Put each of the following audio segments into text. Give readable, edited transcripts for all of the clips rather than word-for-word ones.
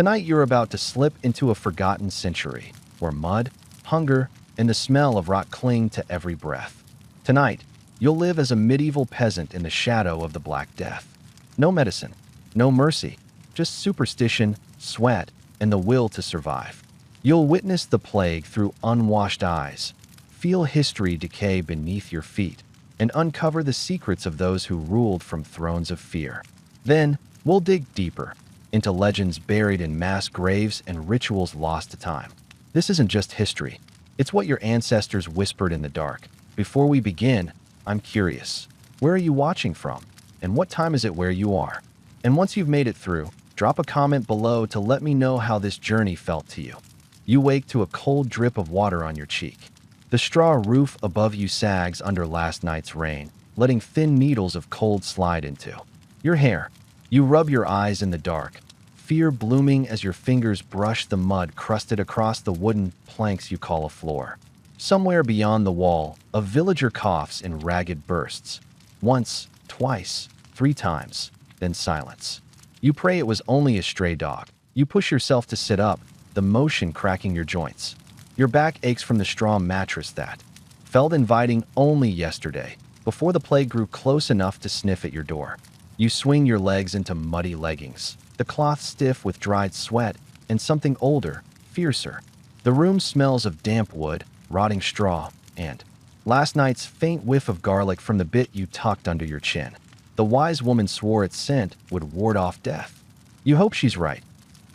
Tonight you're about to slip into a forgotten century, where mud, hunger, and the smell of rot cling to every breath. Tonight, you'll live as a medieval peasant in the shadow of the Black Death. No medicine, no mercy, just superstition, sweat, and the will to survive. You'll witness the plague through unwashed eyes, feel history decay beneath your feet, and uncover the secrets of those who ruled from thrones of fear. Then, we'll dig deeper into legends buried in mass graves and rituals lost to time. This isn't just history. It's what your ancestors whispered in the dark. Before we begin, I'm curious. Where are you watching from? And what time is it where you are? And once you've made it through, drop a comment below to let me know how this journey felt to you. You wake to a cold drip of water on your cheek. The straw roof above you sags under last night's rain, letting thin needles of cold slide into your hair. You rub your eyes in the dark, fear blooming as your fingers brush the mud crusted across the wooden planks you call a floor. Somewhere beyond the wall, a villager coughs in ragged bursts. Once, twice, 3 times, then silence. You pray it was only a stray dog. You push yourself to sit up, the motion cracking your joints. Your back aches from the straw mattress that felt inviting only yesterday, before the plague grew close enough to sniff at your door. You swing your legs into muddy leggings, the cloth stiff with dried sweat and something older, fiercer. The room smells of damp wood, rotting straw, and last night's faint whiff of garlic from the bit you tucked under your chin. The wise woman swore its scent would ward off death. You hope she's right.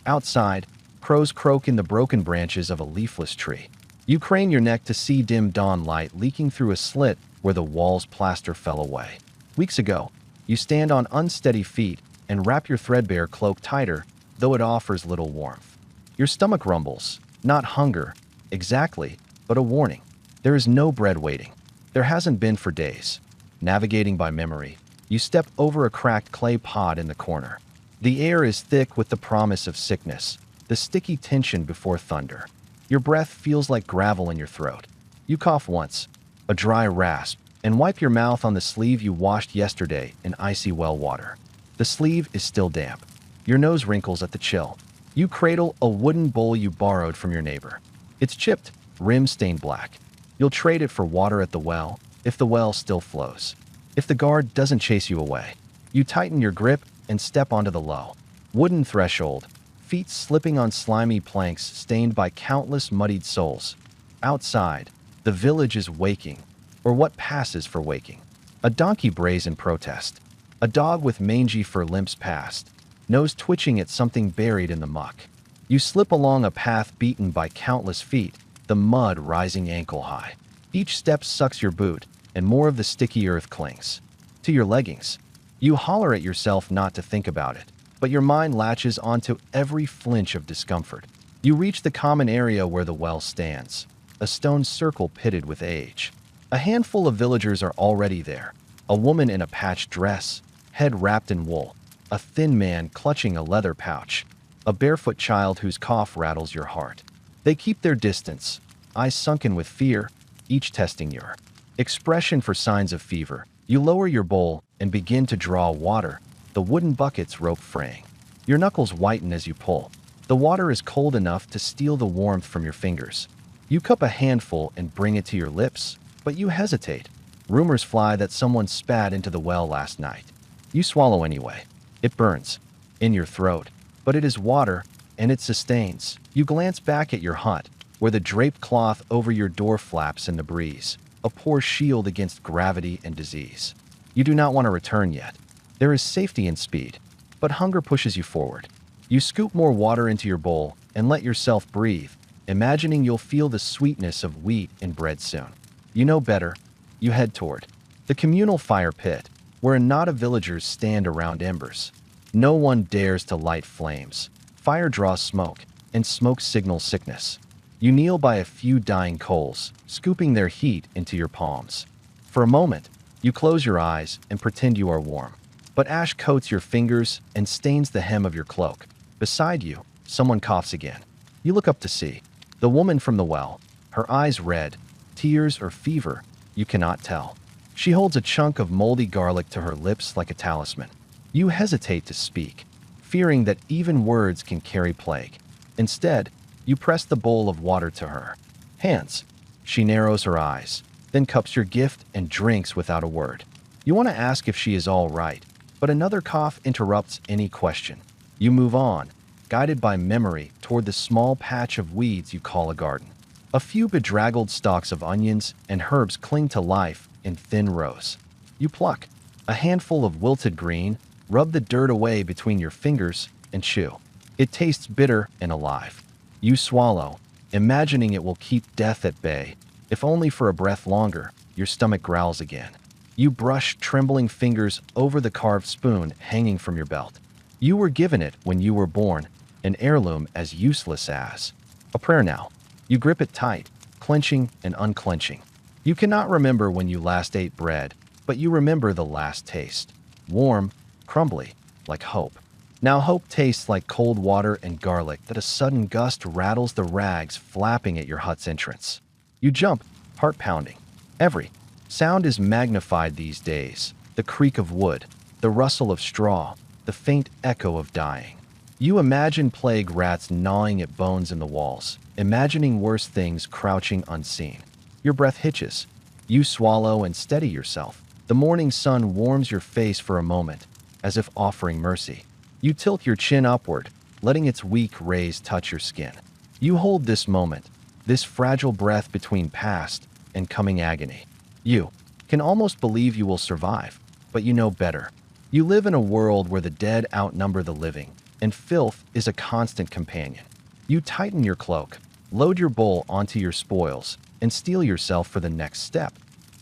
Outside, crows croak in the broken branches of a leafless tree. You crane your neck to see dim dawn light leaking through a slit where the wall's plaster fell away. Weeks ago, you stand on unsteady feet and wrap your threadbare cloak tighter, though it offers little warmth. Your stomach rumbles, not hunger, exactly, but a warning. There is no bread waiting. There hasn't been for days. Navigating by memory, you step over a cracked clay pod in the corner. The air is thick with the promise of sickness, the sticky tension before thunder. Your breath feels like gravel in your throat. You cough once, a dry rasp, and wipe your mouth on the sleeve you washed yesterday in icy well water. The sleeve is still damp. Your nose wrinkles at the chill. You cradle a wooden bowl you borrowed from your neighbor. It's chipped, rim stained black. You'll trade it for water at the well, if the well still flows. If the guard doesn't chase you away. You tighten your grip and step onto the low wooden threshold, feet slipping on slimy planks stained by countless muddied souls. Outside, the village is waking, or what passes for waking. A donkey brays in protest. A dog with mangy fur limps past, nose twitching at something buried in the muck. You slip along a path beaten by countless feet, the mud rising ankle-high. Each step sucks your boot, and more of the sticky earth clings to your leggings. You holler at yourself not to think about it, but your mind latches onto every flinch of discomfort. You reach the common area where the well stands, a stone circle pitted with age. A handful of villagers are already there. A woman in a patched dress, head wrapped in wool. A thin man clutching a leather pouch. A barefoot child whose cough rattles your heart. They keep their distance, eyes sunken with fear, each testing your expression for signs of fever. You lower your bowl and begin to draw water, the wooden bucket's rope fraying. Your knuckles whiten as you pull. The water is cold enough to steal the warmth from your fingers. You cup a handful and bring it to your lips, but you hesitate. Rumors fly that someone spat into the well last night. You swallow anyway. It burns in your throat, but it is water, and it sustains. You glance back at your hut, where the draped cloth over your door flaps in the breeze, a poor shield against gravity and disease. You do not want to return yet. There is safety in speed, but hunger pushes you forward. You scoop more water into your bowl and let yourself breathe, imagining you'll feel the sweetness of wheat and bread soon. You know better. You head toward the communal fire pit, where a knot of villagers stand around embers. No one dares to light flames. Fire draws smoke, and smoke signals sickness. You kneel by a few dying coals, scooping their heat into your palms. For a moment, you close your eyes and pretend you are warm. But ash coats your fingers and stains the hem of your cloak. Beside you, someone coughs again. You look up to see the woman from the well, her eyes red, tears or fever, you cannot tell. She holds a chunk of moldy garlic to her lips like a talisman. You hesitate to speak. fearing that even words can carry plague. Instead, you press the bowl of water to her hands. She narrows her eyes, then cups your gift and drinks without a word. You want to ask if she is all right, but another cough interrupts any question. You move on, guided by memory toward the small patch of weeds you call a garden. A few bedraggled stalks of onions and herbs cling to life in thin rows. You pluck a handful of wilted green, rub the dirt away between your fingers, and chew. It tastes bitter and alive. You swallow, imagining it will keep death at bay. If only for a breath longer, your stomach growls again. You brush trembling fingers over the carved spoon hanging from your belt. You were given it when you were born, an heirloom as useless as a prayer now. You grip it tight, clenching and unclenching. You cannot remember when you last ate bread, but you remember the last taste. Warm, crumbly, like hope. Now hope tastes like cold water and garlic that a sudden gust rattles the rags flapping at your hut's entrance. You jump, heart pounding. Every sound is magnified these days. The creak of wood, the rustle of straw, the faint echo of dying. You imagine plague rats gnawing at bones in the walls, imagining worse things crouching unseen. Your breath hitches. You swallow and steady yourself. The morning sun warms your face for a moment, as if offering mercy. You tilt your chin upward, letting its weak rays touch your skin. You hold this moment, this fragile breath between past and coming agony. You can almost believe you will survive, but you know better. You live in a world where the dead outnumber the living, and filth is a constant companion. You tighten your cloak, load your bowl onto your spoils, and steel yourself for the next step,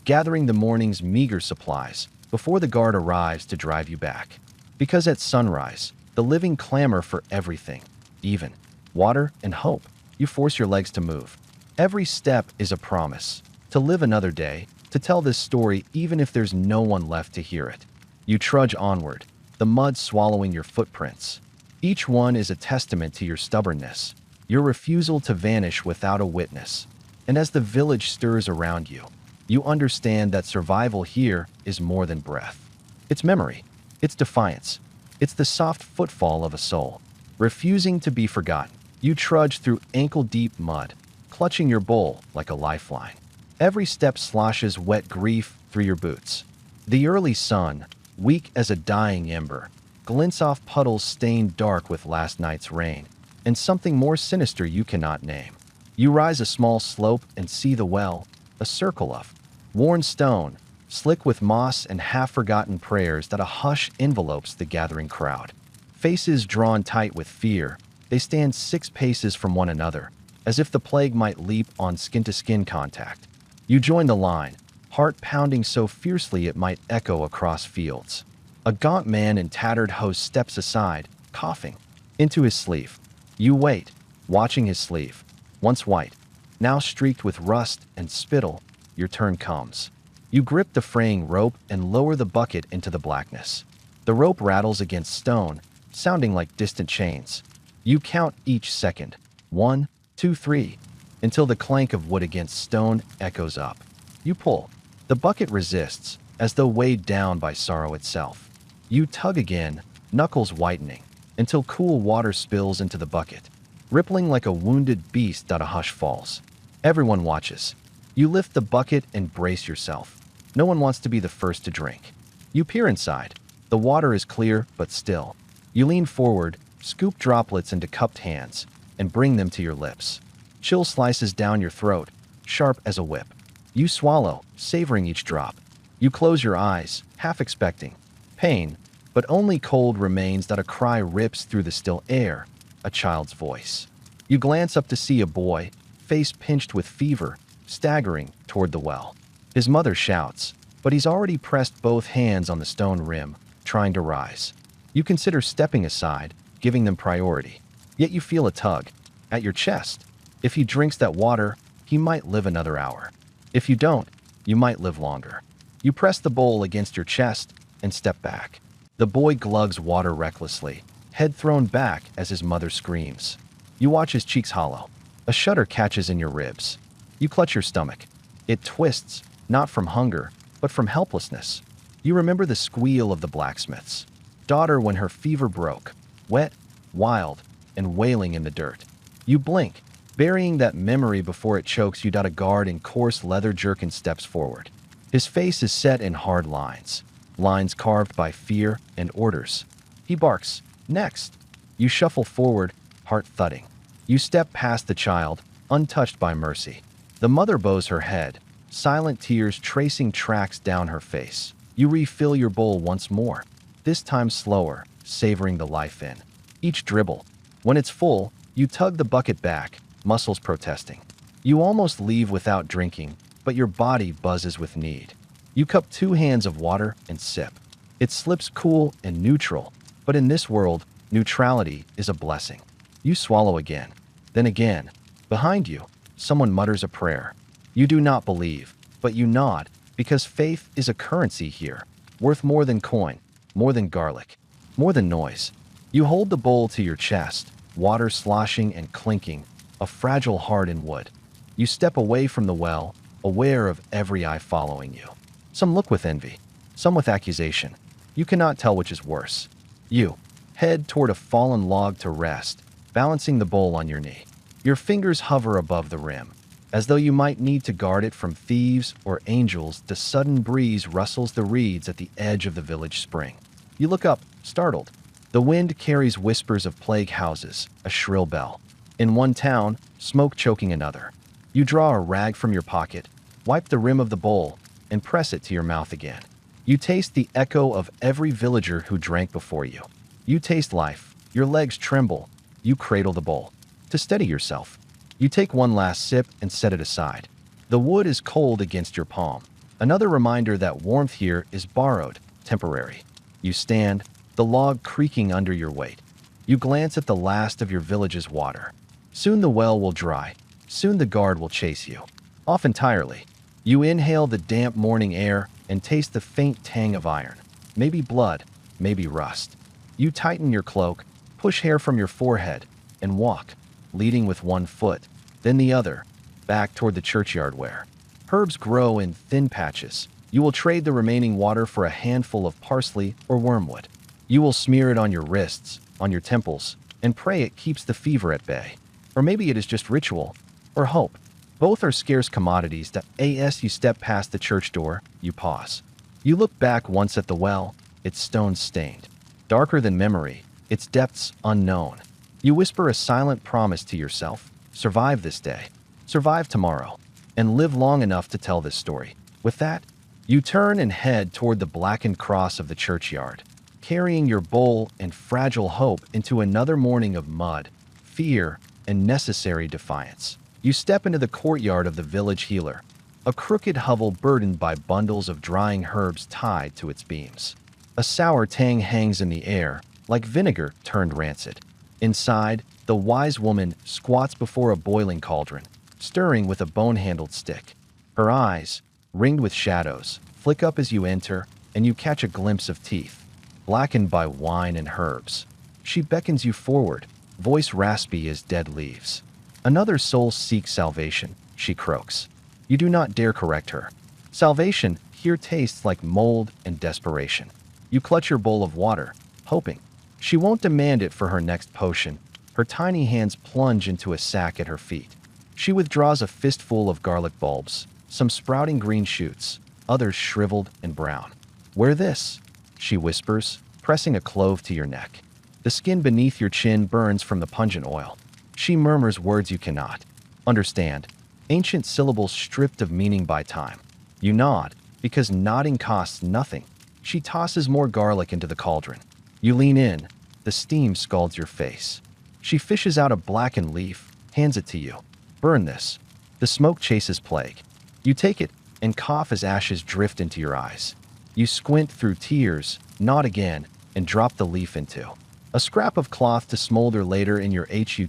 gathering the morning's meager supplies before the guard arrives to drive you back. Because at sunrise, the living clamor for everything, even water and hope. You force your legs to move. Every step is a promise to live another day, to tell this story even if there's no one left to hear it. You trudge onward, the mud swallowing your footprints. Each one is a testament to your stubbornness, your refusal to vanish without a witness. And as the village stirs around you, you understand that survival here is more than breath. It's memory. It's defiance. It's the soft footfall of a soul, refusing to be forgotten. You trudge through ankle-deep mud, clutching your bowl like a lifeline. Every step sloshes wet grief through your boots. The early sun, weak as a dying ember, glints off puddles stained dark with last night's rain, and something more sinister you cannot name. You rise a small slope and see the well, a circle of worn stone, slick with moss and half-forgotten prayers that a hush envelopes the gathering crowd. Faces drawn tight with fear, they stand 6 paces from one another, as if the plague might leap on skin-to-skin contact. You join the line, heart pounding so fiercely it might echo across fields. A gaunt man in tattered hose steps aside, coughing, into his sleeve. You wait, watching his sleeve, once white, now streaked with rust and spittle. Your turn comes. You grip the fraying rope and lower the bucket into the blackness. The rope rattles against stone, sounding like distant chains. You count each second, 1, 2, 3, until the clank of wood against stone echoes up. You pull. The bucket resists, as though weighed down by sorrow itself. You tug again, knuckles whitening, until cool water spills into the bucket, rippling like a wounded beast that a hush falls. Everyone watches. You lift the bucket and brace yourself. No one wants to be the first to drink. You peer inside. The water is clear but still. You lean forward, scoop droplets into cupped hands, and bring them to your lips. Chill slices down your throat, sharp as a whip. You swallow, savoring each drop. You close your eyes, half expecting pain, but only cold remains that a cry rips through the still air, a child's voice. You glance up to see a boy, face pinched with fever, staggering toward the well. His mother shouts, but he's already pressed both hands on the stone rim, trying to rise. You consider stepping aside, giving them priority. Yet you feel a tug at your chest. If he drinks that water, he might live another hour. If you don't, you might live longer. You press the bowl against your chest and step back. The boy glugs water recklessly, head thrown back as his mother screams. You watch his cheeks hollow. A shudder catches in your ribs. You clutch your stomach. It twists, not from hunger, but from helplessness. You remember the squeal of the blacksmith's daughter when her fever broke. wet, wild, and wailing in the dirt. You blink, burying that memory before it chokes you. A guard in coarse leather jerkin steps forward. His face is set in hard lines, lines carved by fear and orders. He barks, "Next!" You shuffle forward, heart thudding. You step past the child, untouched by mercy. The mother bows her head, silent tears tracing tracks down her face. You refill your bowl once more, this time slower, savoring the life in each dribble. When it's full, you tug the bucket back, muscles protesting. You almost leave without drinking, but your body buzzes with need. You cup 2 hands of water and sip. It slips cool and neutral, but in this world, neutrality is a blessing. You swallow again, then again. Behind you, someone mutters a prayer. You do not believe, but you nod, because faith is a currency here, worth more than coin, more than garlic, more than noise. You hold the bowl to your chest, water sloshing and clinking, a fragile heart in wood. You step away from the well, aware of every eye following you. Some look with envy, some with accusation. You cannot tell which is worse. You head toward a fallen log to rest, balancing the bowl on your knee. Your fingers hover above the rim, as though you might need to guard it from thieves or angels. The sudden breeze rustles the reeds at the edge of the village spring. You look up, startled. The wind carries whispers of plague houses, a shrill bell. In one town, smoke choking another. You draw a rag from your pocket, wipe the rim of the bowl, and press it to your mouth again. You taste the echo of every villager who drank before you. You taste life. Your legs tremble. You cradle the bowl. To steady yourself, you take one last sip and set it aside. The wood is cold against your palm. Another reminder that warmth here is borrowed, temporary. You stand, the log creaking under your weight. You glance at the last of your village's water. Soon the well will dry. Soon the guard will chase you. Off entirely. You inhale the damp morning air and taste the faint tang of iron. Maybe blood, maybe rust. You tighten your cloak, push hair from your forehead, and walk, leading with one foot, then the other, back toward the churchyard where herbs grow in thin patches. You will trade the remaining water for a handful of parsley or wormwood. You will smear it on your wrists, on your temples, and pray it keeps the fever at bay. Or maybe it is just ritual, or hope. Both are scarce commodities. As you step past the church door, you pause. You look back once at the well, its stones stained. Darker than memory, its depths unknown. You whisper a silent promise to yourself. Survive this day, survive tomorrow, and live long enough to tell this story. With that, you turn and head toward the blackened cross of the churchyard, carrying your bowl and fragile hope into another morning of mud, fear, and necessary defiance. You step into the courtyard of the village healer, a crooked hovel burdened by bundles of drying herbs tied to its beams. A sour tang hangs in the air, like vinegar turned rancid. Inside, the wise woman squats before a boiling cauldron, stirring with a bone-handled stick. Her eyes, ringed with shadows, flick up as you enter, and you catch a glimpse of teeth, blackened by wine and herbs. She beckons you forward, voice raspy as dead leaves. "Another soul seeks salvation," she croaks. You do not dare correct her. Salvation here tastes like mold and desperation. You clutch your bowl of water, hoping she won't demand it for her next potion. Her tiny hands plunge into a sack at her feet. She withdraws a fistful of garlic bulbs, some sprouting green shoots, others shriveled and brown. "Wear this," she whispers, pressing a clove to your neck. The skin beneath your chin burns from the pungent oil. She murmurs words you cannot understand, ancient syllables stripped of meaning by time. You nod, because nodding costs nothing. She tosses more garlic into the cauldron. You lean in. The steam scalds your face. She fishes out a blackened leaf, hands it to you. "Burn this." The smoke chases plague. You take it and cough as ashes drift into your eyes. You squint through tears, nod again, and drop the leaf into a scrap of cloth to smolder later in your hut.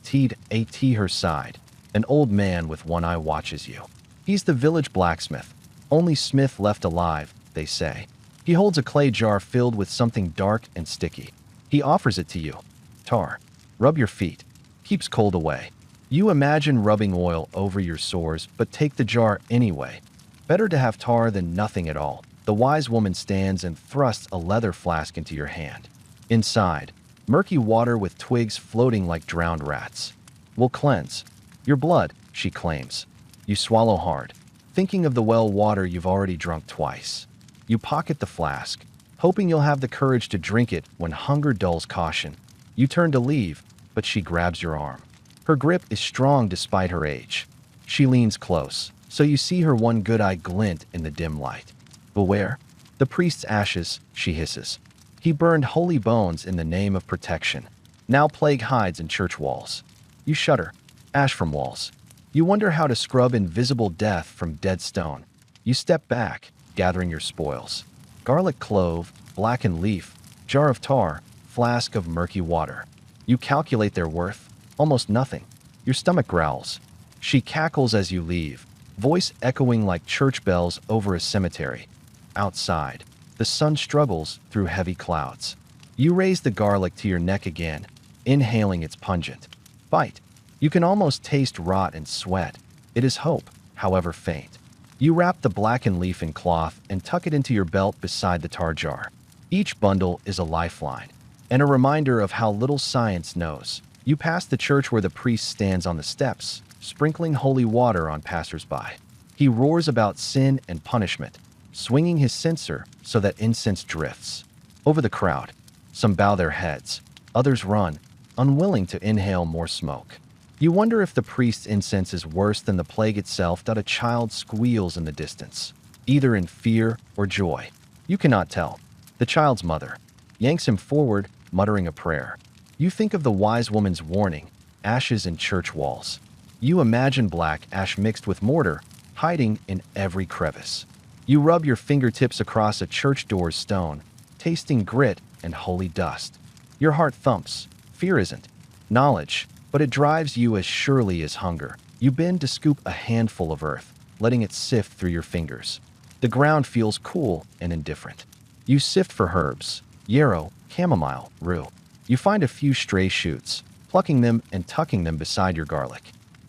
Her side. An old man with one eye watches you. He's the village blacksmith. Only smith left alive, they say. He holds a clay jar filled with something dark and sticky. He offers it to you. "Tar. Rub your feet. Keeps cold away." You imagine rubbing oil over your sores, but take the jar anyway. Better to have tar than nothing at all. The wise woman stands and thrusts a leather flask into your hand. Inside, Murky water with twigs floating like drowned rats. Will cleanse. Your blood, she claims. You swallow hard, thinking of the well water you've already drunk twice. You pocket the flask, hoping you'll have the courage to drink it when hunger dulls caution. You turn to leave, but she grabs your arm. Her grip is strong despite her age. She leans close, so you see her one good eye glint in the dim light. Beware. The priest's ashes, she hisses. He burned holy bones in the name of protection. Now plague hides in church walls. You shudder. Ash from walls. You wonder how to scrub invisible death from dead stone. You step back, gathering your spoils. Garlic clove, blackened leaf, jar of tar, flask of murky water. You calculate their worth. Almost nothing. Your stomach growls. She cackles as you leave, voice echoing like church bells over a cemetery. Outside, the sun struggles through heavy clouds. You raise the garlic to your neck again, inhaling its pungent. Bite. You can almost taste rot and sweat. It is hope, however faint. You wrap the blackened leaf in cloth and tuck it into your belt beside the tar jar. Each bundle is a lifeline, and a reminder of how little science knows. You pass the church where the priest stands on the steps, sprinkling holy water on passers-by. He roars about sin and punishment, swinging his censer so that incense drifts. Over the crowd, some bow their heads, others run, unwilling to inhale more smoke. You wonder if the priest's incense is worse than the plague itself. A child squeals in the distance, either in fear or joy. You cannot tell. The child's mother yanks him forward, muttering a prayer. You think of the wise woman's warning, ashes in church walls. You imagine black ash mixed with mortar, hiding in every crevice. You rub your fingertips across a church door's stone, tasting grit and holy dust. Your heart thumps. Fear isn't. Knowledge. But it drives you as surely as hunger. You bend to scoop a handful of earth, letting it sift through your fingers. The ground feels cool and indifferent. You sift for herbs, yarrow, chamomile, rue. You find a few stray shoots, plucking them and tucking them beside your garlic.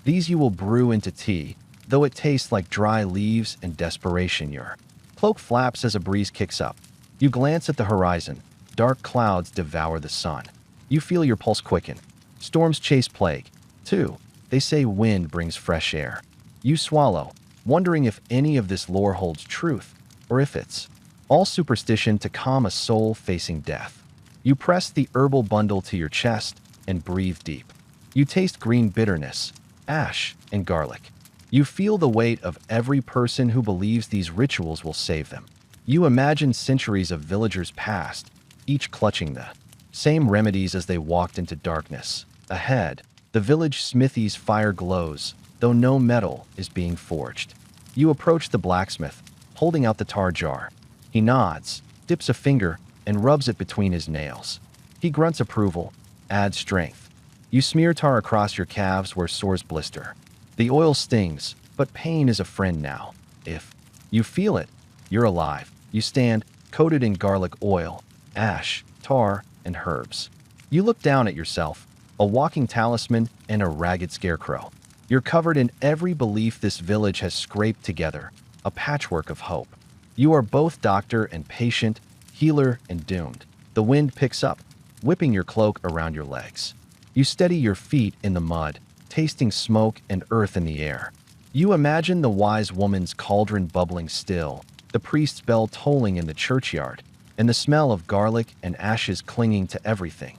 These you will brew into tea, though it tastes like dry leaves and desperation. Your cloak flaps as a breeze kicks up. You glance at the horizon. Dark clouds devour the sun. You feel your pulse quicken. Storms chase plague. Too, they say wind brings fresh air. You swallow, wondering if any of this lore holds truth, or if it's all superstition to calm a soul facing death. You press the herbal bundle to your chest and breathe deep. You taste green bitterness, ash, and garlic. You feel the weight of every person who believes these rituals will save them. You imagine centuries of villagers past, each clutching the same remedies as they walked into darkness. Ahead, the village smithy's fire glows, though no metal is being forged. You approach the blacksmith, holding out the tar jar. He nods, dips a finger, and rubs it between his nails. He grunts approval, adds strength. You smear tar across your calves where sores blister. The oil stings, but pain is a friend now. If you feel it, you're alive. You stand, coated in garlic oil, ash, tar, and herbs. You look down at yourself, a walking talisman and a ragged scarecrow. You're covered in every belief this village has scraped together, a patchwork of hope. You are both doctor and patient, healer and doomed. The wind picks up, whipping your cloak around your legs. You steady your feet in the mud, tasting smoke and earth in the air. You imagine the wise woman's cauldron bubbling still, the priest's bell tolling in the churchyard, and the smell of garlic and ashes clinging to everything.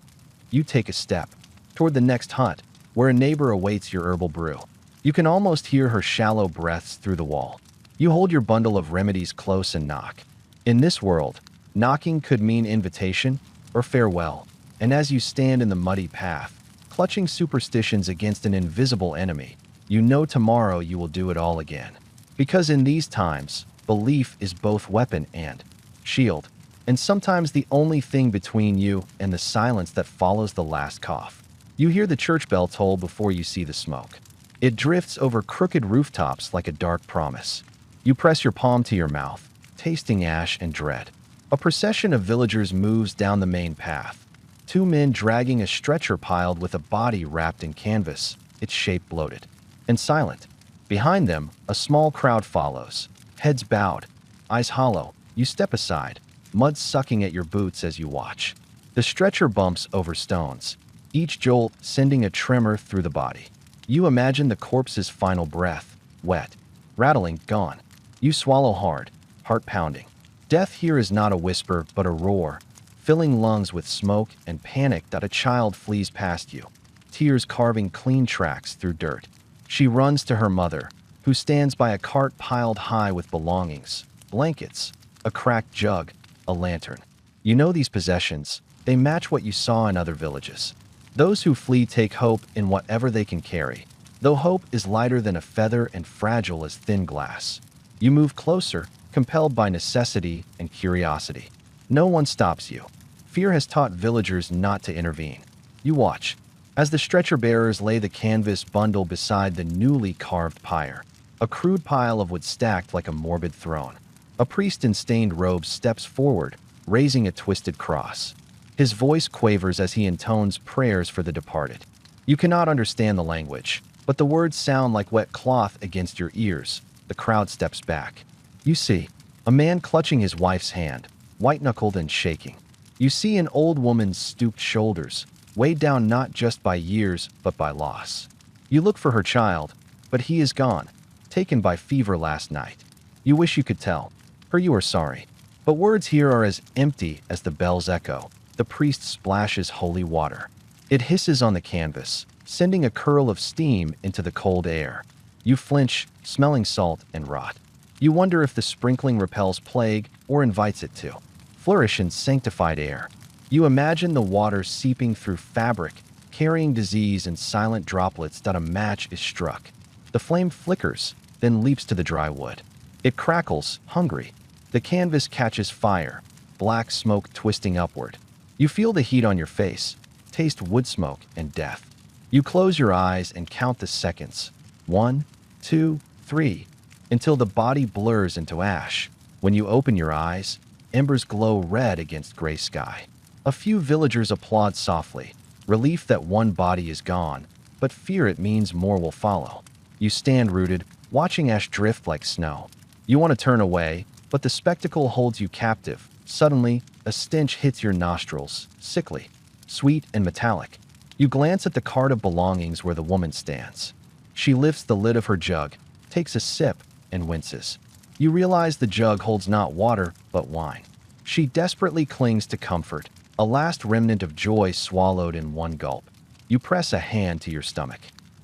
You take a step toward the next hut, where a neighbor awaits your herbal brew. You can almost hear her shallow breaths through the wall. You hold your bundle of remedies close and knock. In this world, knocking could mean invitation or farewell, and as you stand in the muddy path, clutching superstitions against an invisible enemy, you know tomorrow you will do it all again. Because in these times, belief is both weapon and shield, and sometimes the only thing between you and the silence that follows the last cough. You hear the church bell toll before you see the smoke. It drifts over crooked rooftops like a dark promise. You press your palm to your mouth, tasting ash and dread. A procession of villagers moves down the main path. Two men dragging a stretcher piled with a body wrapped in canvas, its shape bloated and silent. Behind them, a small crowd follows, heads bowed, eyes hollow. You step aside, mud sucking at your boots as you watch. The stretcher bumps over stones, each jolt sending a tremor through the body. You imagine the corpse's final breath, wet, rattling, gone. You swallow hard, heart pounding. Death here is not a whisper, but a roar, filling lungs with smoke and panic that a child flees past you, tears carving clean tracks through dirt. She runs to her mother, who stands by a cart piled high with belongings, blankets, a cracked jug, a lantern. You know these possessions, they match what you saw in other villages. Those who flee take hope in whatever they can carry, though hope is lighter than a feather and fragile as thin glass. You move closer, compelled by necessity and curiosity. No one stops you. Fear has taught villagers not to intervene. You watch, as the stretcher-bearers lay the canvas bundle beside the newly carved pyre, a crude pile of wood stacked like a morbid throne. A priest in stained robes steps forward, raising a twisted cross. His voice quavers as he intones prayers for the departed. You cannot understand the language, but the words sound like wet cloth against your ears. The crowd steps back. You see a man clutching his wife's hand, white-knuckled and shaking. You see an old woman's stooped shoulders, weighed down not just by years, but by loss. You look for her child, but he is gone, taken by fever last night. You wish you could tell her you are sorry, but words here are as empty as the bell's echo. The priest splashes holy water. It hisses on the canvas, sending a curl of steam into the cold air. You flinch, smelling salt and rot. You wonder if the sprinkling repels plague or invites it to flourish in sanctified air. You imagine the water seeping through fabric, carrying disease in silent droplets that a match is struck. The flame flickers, then leaps to the dry wood. It crackles, hungry. The canvas catches fire, black smoke twisting upward. You feel the heat on your face, taste wood smoke and death. You close your eyes and count the seconds. 1, 2, 3, until the body blurs into ash. When you open your eyes, embers glow red against gray sky. A few villagers applaud softly, relief that one body is gone, but fear it means more will follow. You stand rooted, watching ash drift like snow. You want to turn away, but the spectacle holds you captive. Suddenly, a stench hits your nostrils, sickly, sweet and metallic. You glance at the cart of belongings where the woman stands. She lifts the lid of her jug, takes a sip, and winces. You realize the jug holds not water, but wine. She desperately clings to comfort, a last remnant of joy swallowed in one gulp. You press a hand to your stomach.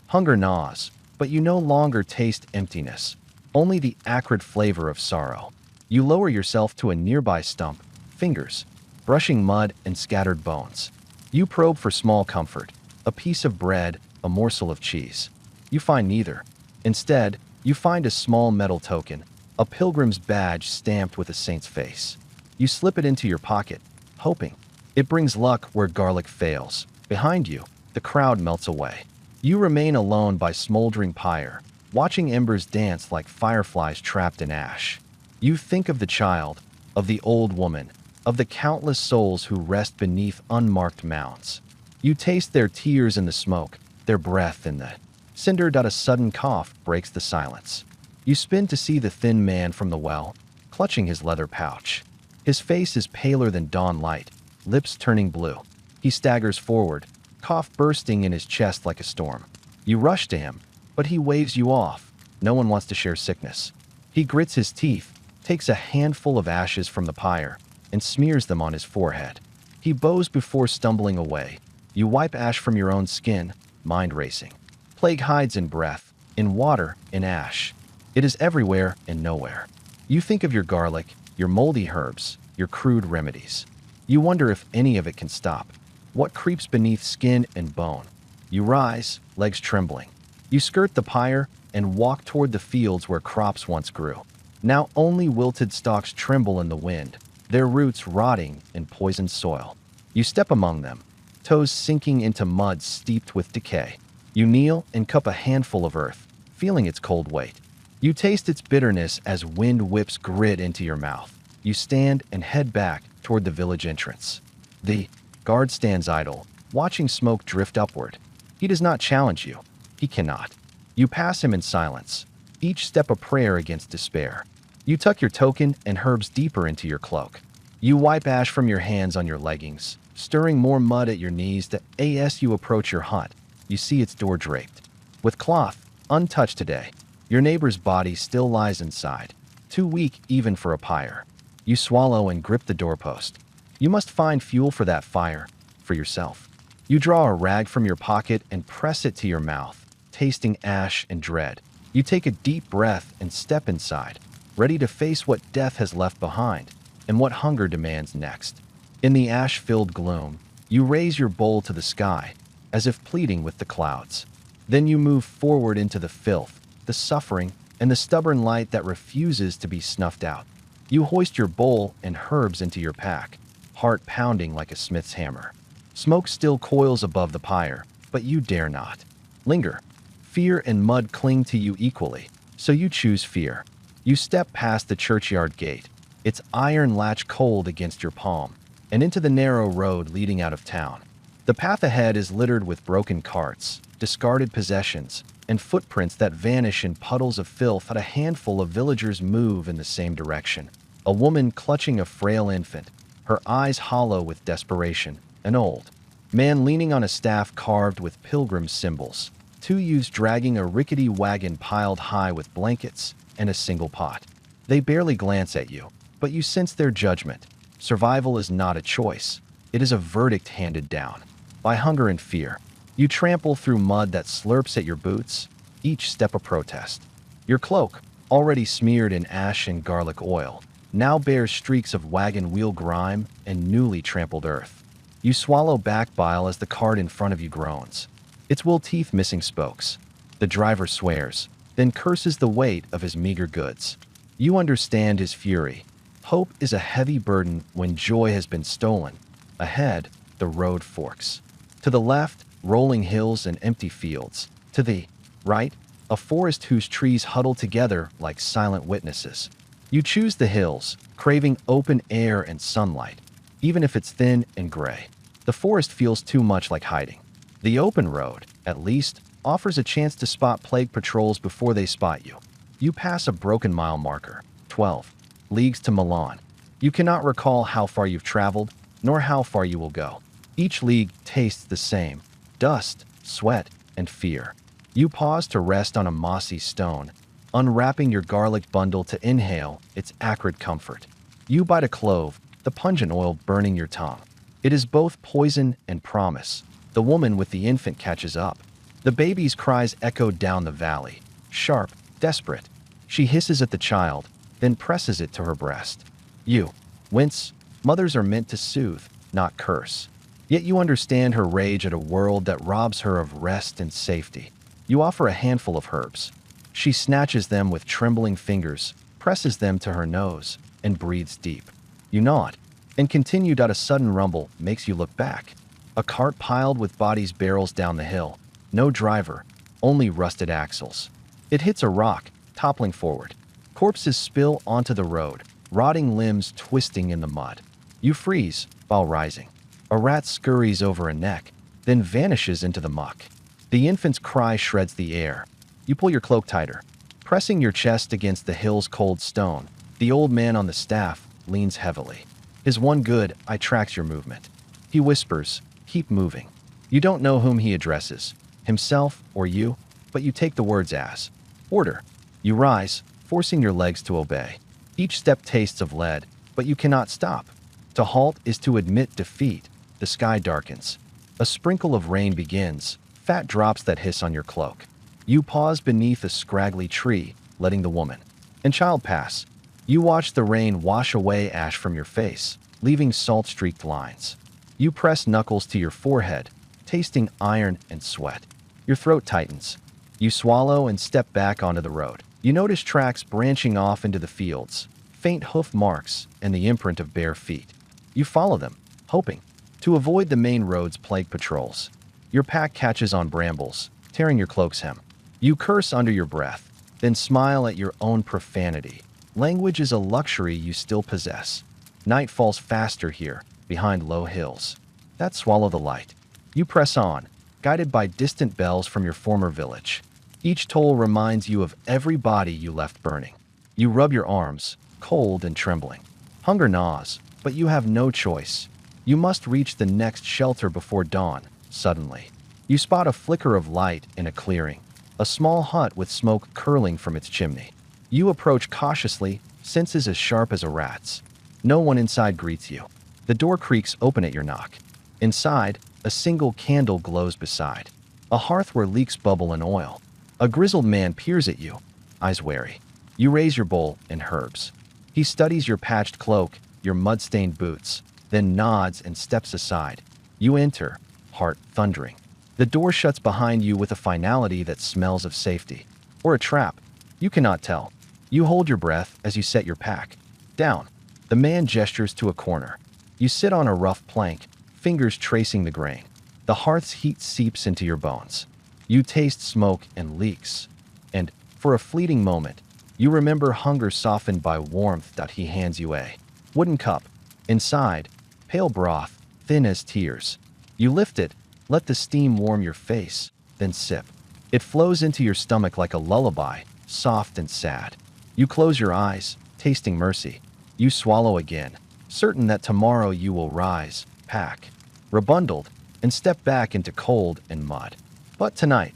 Hunger gnaws, but you no longer taste emptiness, only the acrid flavor of sorrow. You lower yourself to a nearby stump, fingers, brushing mud and scattered bones. You probe for small comfort, a piece of bread, a morsel of cheese. You find neither. Instead, you find a small metal token, a pilgrim's badge stamped with a saint's face. You slip it into your pocket, hoping. It brings luck where garlic fails. Behind you, the crowd melts away. You remain alone by smoldering pyre, watching embers dance like fireflies trapped in ash. You think of the child, of the old woman, of the countless souls who rest beneath unmarked mounds. You taste their tears in the smoke, their breath in the cinder. A sudden cough breaks the silence. You spin to see the thin man from the well, clutching his leather pouch. His face is paler than dawn light, lips turning blue. He staggers forward, cough bursting in his chest like a storm. You rush to him, but he waves you off. No one wants to share sickness. He grits his teeth, takes a handful of ashes from the pyre, and smears them on his forehead. He bows before stumbling away. You wipe ash from your own skin, mind racing. Plague hides in breath, in water, in ash. It is everywhere and nowhere. You think of your garlic, your moldy herbs, your crude remedies. You wonder if any of it can stop. What creeps beneath skin and bone? You rise, legs trembling. You skirt the pyre and walk toward the fields where crops once grew. Now only wilted stalks tremble in the wind, their roots rotting in poisoned soil. You step among them, toes sinking into mud steeped with decay. You kneel and cup a handful of earth, feeling its cold weight. You taste its bitterness as wind whips grit into your mouth. You stand and head back toward the village entrance. The guard stands idle, watching smoke drift upward. He does not challenge you. He cannot. You pass him in silence, each step a prayer against despair. You tuck your token and herbs deeper into your cloak. You wipe ash from your hands on your leggings, stirring more mud at your knees. As you approach your hut, you see its door draped with cloth, untouched today. Your neighbor's body still lies inside, too weak even for a pyre. You swallow and grip the doorpost. You must find fuel for that fire, for yourself. You draw a rag from your pocket and press it to your mouth, tasting ash and dread. You take a deep breath and step inside, ready to face what death has left behind and what hunger demands next. In the ash-filled gloom, you raise your bowl to the sky, as if pleading with the clouds. Then you move forward into the filth, the suffering, and the stubborn light that refuses to be snuffed out. You hoist your bowl and herbs into your pack, heart pounding like a smith's hammer. Smoke still coils above the pyre, but you dare not. Linger. Fear and mud cling to you equally, so you choose fear. You step past the churchyard gate, its iron latch cold against your palm, and into the narrow road leading out of town. The path ahead is littered with broken carts, discarded possessions, and footprints that vanish in puddles of filth. A handful of villagers move in the same direction. A woman clutching a frail infant, her eyes hollow with desperation. An old man leaning on a staff carved with pilgrim symbols. Two youths dragging a rickety wagon piled high with blankets and a single pot. They barely glance at you, but you sense their judgment. Survival is not a choice. It is a verdict handed down by hunger and fear. You trample through mud that slurps at your boots, each step a protest. Your cloak, already smeared in ash and garlic oil, now bears streaks of wagon wheel grime and newly trampled earth. You swallow back bile as the cart in front of you groans, its wool teeth missing spokes. The driver swears, then curses the weight of his meager goods. You understand his fury. Hope is a heavy burden when joy has been stolen. Ahead, the road forks. To the left, rolling hills and empty fields. To the right, a forest whose trees huddle together like silent witnesses. You choose the hills, craving open air and sunlight, even if it's thin and gray. The forest feels too much like hiding. The open road, at least, offers a chance to spot plague patrols before they spot you. You pass a broken mile marker, 12 leagues to Milan. You cannot recall how far you've traveled, nor how far you will go. Each league tastes the same: dust, sweat, and fear. You pause to rest on a mossy stone, unwrapping your garlic bundle to inhale its acrid comfort. You bite a clove, the pungent oil burning your tongue. It is both poison and promise. The woman with the infant catches up. The baby's cries echo down the valley, sharp, desperate. She hisses at the child, then presses it to her breast. You wince. Mothers are meant to soothe, not curse. Yet you understand her rage at a world that robs her of rest and safety. You offer a handful of herbs. She snatches them with trembling fingers, presses them to her nose, and breathes deep. You nod, and continued. A sudden rumble makes you look back. A cart piled with bodies barrels down the hill. No driver, only rusted axles. It hits a rock, toppling forward. Corpses spill onto the road, rotting limbs twisting in the mud. You freeze while rising. A rat scurries over a neck, then vanishes into the muck. The infant's cry shreds the air. You pull your cloak tighter, pressing your chest against the hill's cold stone. The old man on the staff leans heavily. His one good eye tracks your movement. He whispers, "Keep moving." You don't know whom he addresses, himself or you, but you take the words as order. You rise, forcing your legs to obey. Each step tastes of lead, but you cannot stop. To halt is to admit defeat. The sky darkens. A sprinkle of rain begins, fat drops that hiss on your cloak. You pause beneath a scraggly tree, letting the woman and child pass. You watch the rain wash away ash from your face, leaving salt-streaked lines. You press knuckles to your forehead, tasting iron and sweat. Your throat tightens. You swallow and step back onto the road. You notice tracks branching off into the fields, faint hoof marks, and the imprint of bare feet. You follow them, hoping to avoid the main road's plague patrols. Your pack catches on brambles, tearing your cloak's hem. You curse under your breath, then smile at your own profanity. Language is a luxury you still possess. Night falls faster here, behind low hills that swallow the light. You press on, guided by distant bells from your former village. Each toll reminds you of every body you left burning. You rub your arms, cold and trembling. Hunger gnaws, but you have no choice. You must reach the next shelter before dawn. Suddenly, you spot a flicker of light in a clearing, a small hut with smoke curling from its chimney. You approach cautiously, senses as sharp as a rat's. No one inside greets you. The door creaks open at your knock. Inside, a single candle glows beside a hearth where leaks bubble and oil. A grizzled man peers at you, eyes wary. You raise your bowl and herbs. He studies your patched cloak, your mud-stained boots, then nods and steps aside. You enter, heart thundering. The door shuts behind you with a finality that smells of safety. Or a trap. You cannot tell. You hold your breath as you set your pack down. The man gestures to a corner. You sit on a rough plank, fingers tracing the grain. The hearth's heat seeps into your bones. You taste smoke and leaks. And, for a fleeting moment, you remember hunger softened by warmth. He hands you a wooden cup. Inside, pale broth, thin as tears. You lift it, let the steam warm your face, then sip. It flows into your stomach like a lullaby, soft and sad. You close your eyes, tasting mercy. You swallow again, certain that tomorrow you will rise, pack, rebundled, and step back into cold and mud. But tonight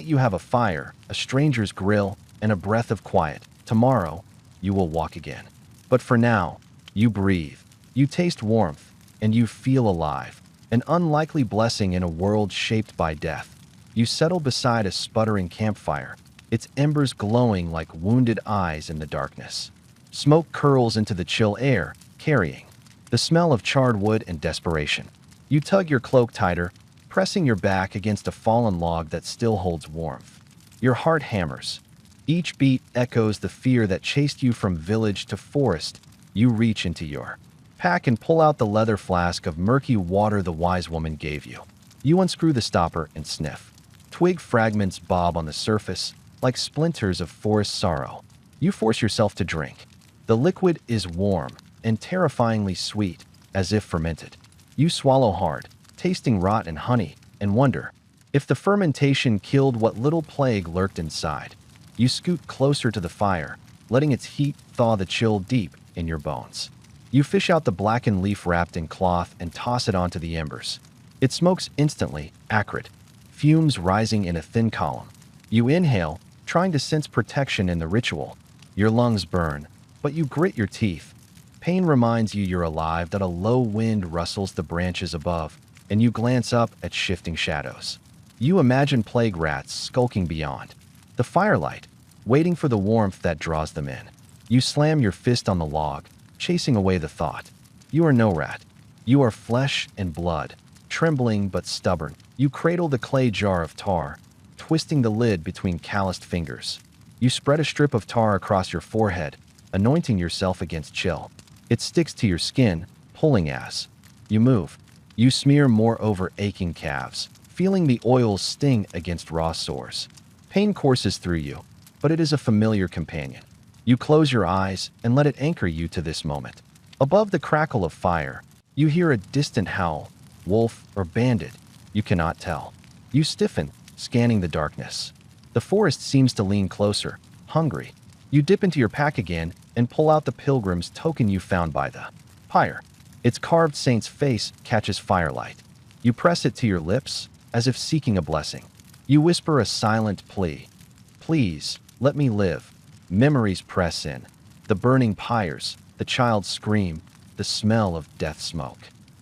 you have a fire, a stranger's grill, and a breath of quiet. Tomorrow, you will walk again. But for now, you breathe, you taste warmth, and you feel alive. An unlikely blessing in a world shaped by death. You settle beside a sputtering campfire, its embers glowing like wounded eyes in the darkness. Smoke curls into the chill air, carrying the smell of charred wood and desperation. You tug your cloak tighter, pressing your back against a fallen log that still holds warmth. Your heart hammers. Each beat echoes the fear that chased you from village to forest. You reach into your pack and pull out the leather flask of murky water the wise woman gave you. You unscrew the stopper and sniff. Twig fragments bob on the surface, like splinters of forest sorrow. You force yourself to drink. The liquid is warm and terrifyingly sweet, as if fermented. You swallow hard, tasting rot and honey, and wonder if the fermentation killed what little plague lurked inside. You scoot closer to the fire, letting its heat thaw the chill deep in your bones. You fish out the blackened leaf wrapped in cloth and toss it onto the embers. It smokes instantly, acrid, fumes rising in a thin column. You inhale, trying to sense protection in the ritual. Your lungs burn, but you grit your teeth. Pain reminds you you're alive, that a low wind rustles the branches above, and you glance up at shifting shadows. You imagine plague rats skulking beyond the firelight, waiting for the warmth that draws them in. You slam your fist on the log, chasing away the thought. You are no rat. You are flesh and blood, trembling but stubborn. You cradle the clay jar of tar, twisting the lid between calloused fingers. You spread a strip of tar across your forehead, anointing yourself against chill. It sticks to your skin, pulling as you move. You smear more over aching calves, feeling the oils sting against raw sores. Pain courses through you, but it is a familiar companion. You close your eyes and let it anchor you to this moment. Above the crackle of fire, you hear a distant howl, wolf or bandit. You cannot tell. You stiffen, scanning the darkness. The forest seems to lean closer, hungry. You dip into your pack again and pull out the pilgrim's token you found by the pyre. Its carved saint's face catches firelight. You press it to your lips, as if seeking a blessing. You whisper a silent plea. Please, let me live. Memories press in. The burning pyres, the child's scream, the smell of death smoke.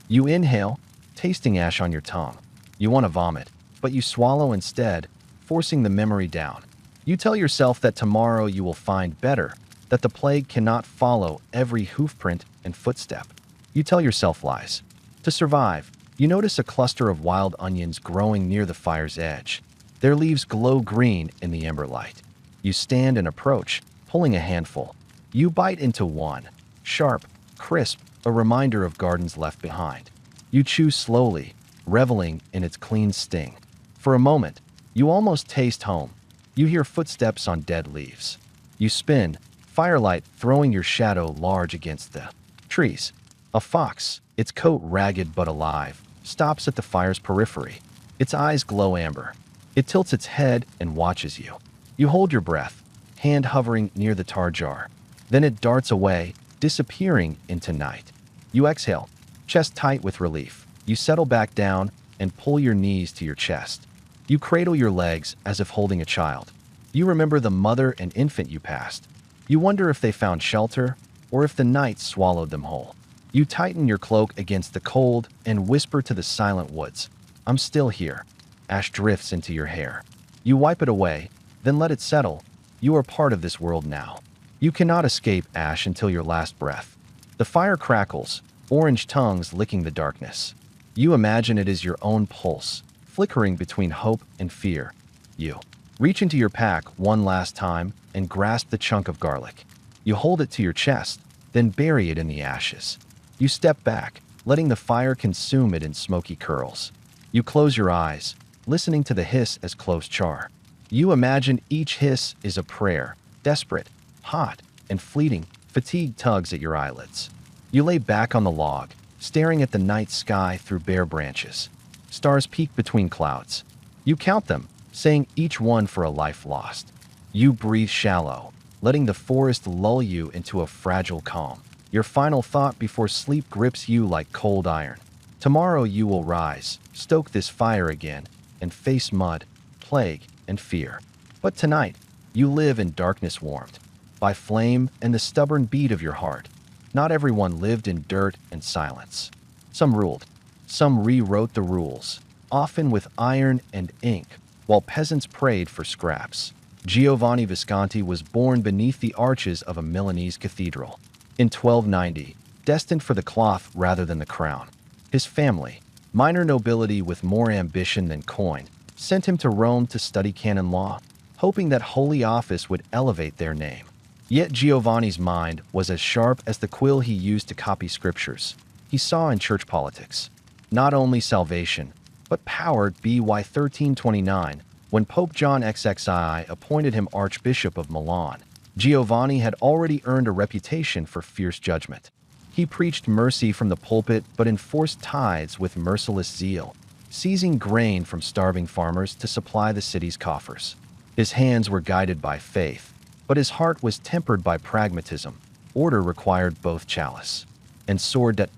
You inhale, tasting ash on your tongue. You want to vomit, but you swallow instead, forcing the memory down. You tell yourself that tomorrow you will find better, that the plague cannot follow every hoofprint and footstep. You tell yourself lies. To survive, you notice a cluster of wild onions growing near the fire's edge. Their leaves glow green in the ember light. You stand and approach, pulling a handful. You bite into one, sharp, crisp, a reminder of gardens left behind. You chew slowly, reveling in its clean sting. For a moment, you almost taste home. You hear footsteps on dead leaves. You spin, firelight throwing your shadow large against the trees. A fox, its coat ragged but alive, stops at the fire's periphery. Its eyes glow amber. It tilts its head and watches you. You hold your breath, hand hovering near the tar jar. Then it darts away, disappearing into night. You exhale, chest tight with relief. You settle back down and pull your knees to your chest. You cradle your legs as if holding a child. You remember the mother and infant you passed. You wonder if they found shelter or if the night swallowed them whole. You tighten your cloak against the cold and whisper to the silent woods, "I'm still here." Ash drifts into your hair. You wipe it away, then let it settle. You are part of this world now. You cannot escape ash until your last breath. The fire crackles, orange tongues licking the darkness. You imagine it is your own pulse, flickering between hope and fear. You reach into your pack one last time and grasp the chunk of garlic. You hold it to your chest, then bury it in the ashes. You step back, letting the fire consume it in smoky curls. You close your eyes, listening to the hiss as close char. You imagine each hiss is a prayer, desperate, hot, and fleeting. Fatigue tugs at your eyelids. You lay back on the log, staring at the night sky through bare branches. Stars peek between clouds. You count them, saying each one for a life lost. You breathe shallow, letting the forest lull you into a fragile calm. Your final thought before sleep grips you like cold iron. Tomorrow you will rise, stoke this fire again, and face mud, plague, and fear. But tonight, you live in darkness warmed by flame and the stubborn beat of your heart. Not everyone lived in dirt and silence. Some ruled. Some rewrote the rules, often with iron and ink, while peasants prayed for scraps. Giovanni Visconti was born beneath the arches of a Milanese cathedral. In 1290, destined for the cloth rather than the crown. His family, minor nobility with more ambition than coin, sent him to Rome to study canon law, hoping that holy office would elevate their name. Yet Giovanni's mind was as sharp as the quill he used to copy scriptures. He saw in church politics not only salvation, but power. By 1329, when Pope John XXII appointed him Archbishop of Milan, Giovanni had already earned a reputation for fierce judgment. He preached mercy from the pulpit but enforced tithes with merciless zeal, seizing grain from starving farmers to supply the city's coffers. His hands were guided by faith, but his heart was tempered by pragmatism. Order required both chalice and sword. At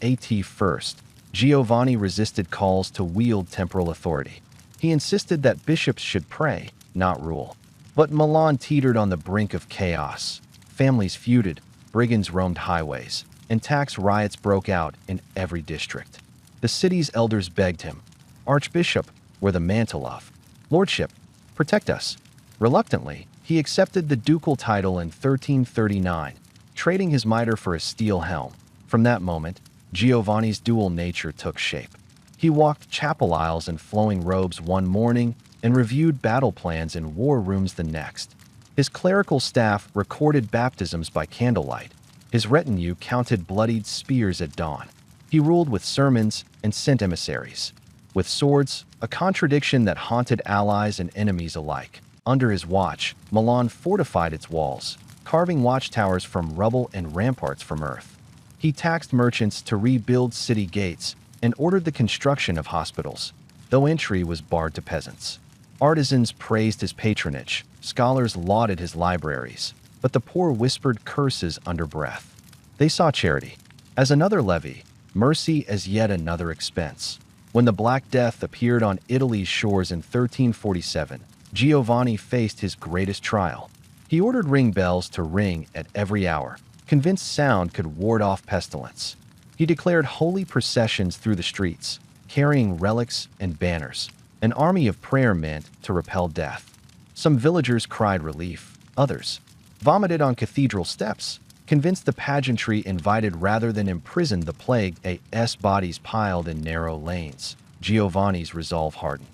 first, Giovanni resisted calls to wield temporal authority. He insisted that bishops should pray, not rule. But Milan teetered on the brink of chaos. Families feuded, brigands roamed highways, and tax riots broke out in every district. The city's elders begged him, "Archbishop, we're the mantle of. Lordship, protect us." Reluctantly, he accepted the ducal title in 1339, trading his mitre for a steel helm. From that moment, Giovanni's dual nature took shape. He walked chapel aisles in flowing robes one morning and reviewed battle plans in war rooms the next. His clerical staff recorded baptisms by candlelight. His retinue counted bloodied spears at dawn. He ruled with sermons and sent emissaries. With swords, a contradiction that haunted allies and enemies alike. Under his watch, Milan fortified its walls, carving watchtowers from rubble and ramparts from earth. He taxed merchants to rebuild city gates and ordered the construction of hospitals, though entry was barred to peasants. Artisans praised his patronage, scholars lauded his libraries, but the poor whispered curses under breath. They saw charity as another levy, mercy as yet another expense. When the Black Death appeared on Italy's shores in 1347, Giovanni faced his greatest trial. He ordered ring bells to ring at every hour, convinced sound could ward off pestilence. He declared holy processions through the streets, carrying relics and banners. An army of prayer meant to repel death. Some villagers cried relief, others vomited on cathedral steps, convinced the pageantry invited rather than imprisoned the plague. As bodies piled in narrow lanes, Giovanni's resolve hardened.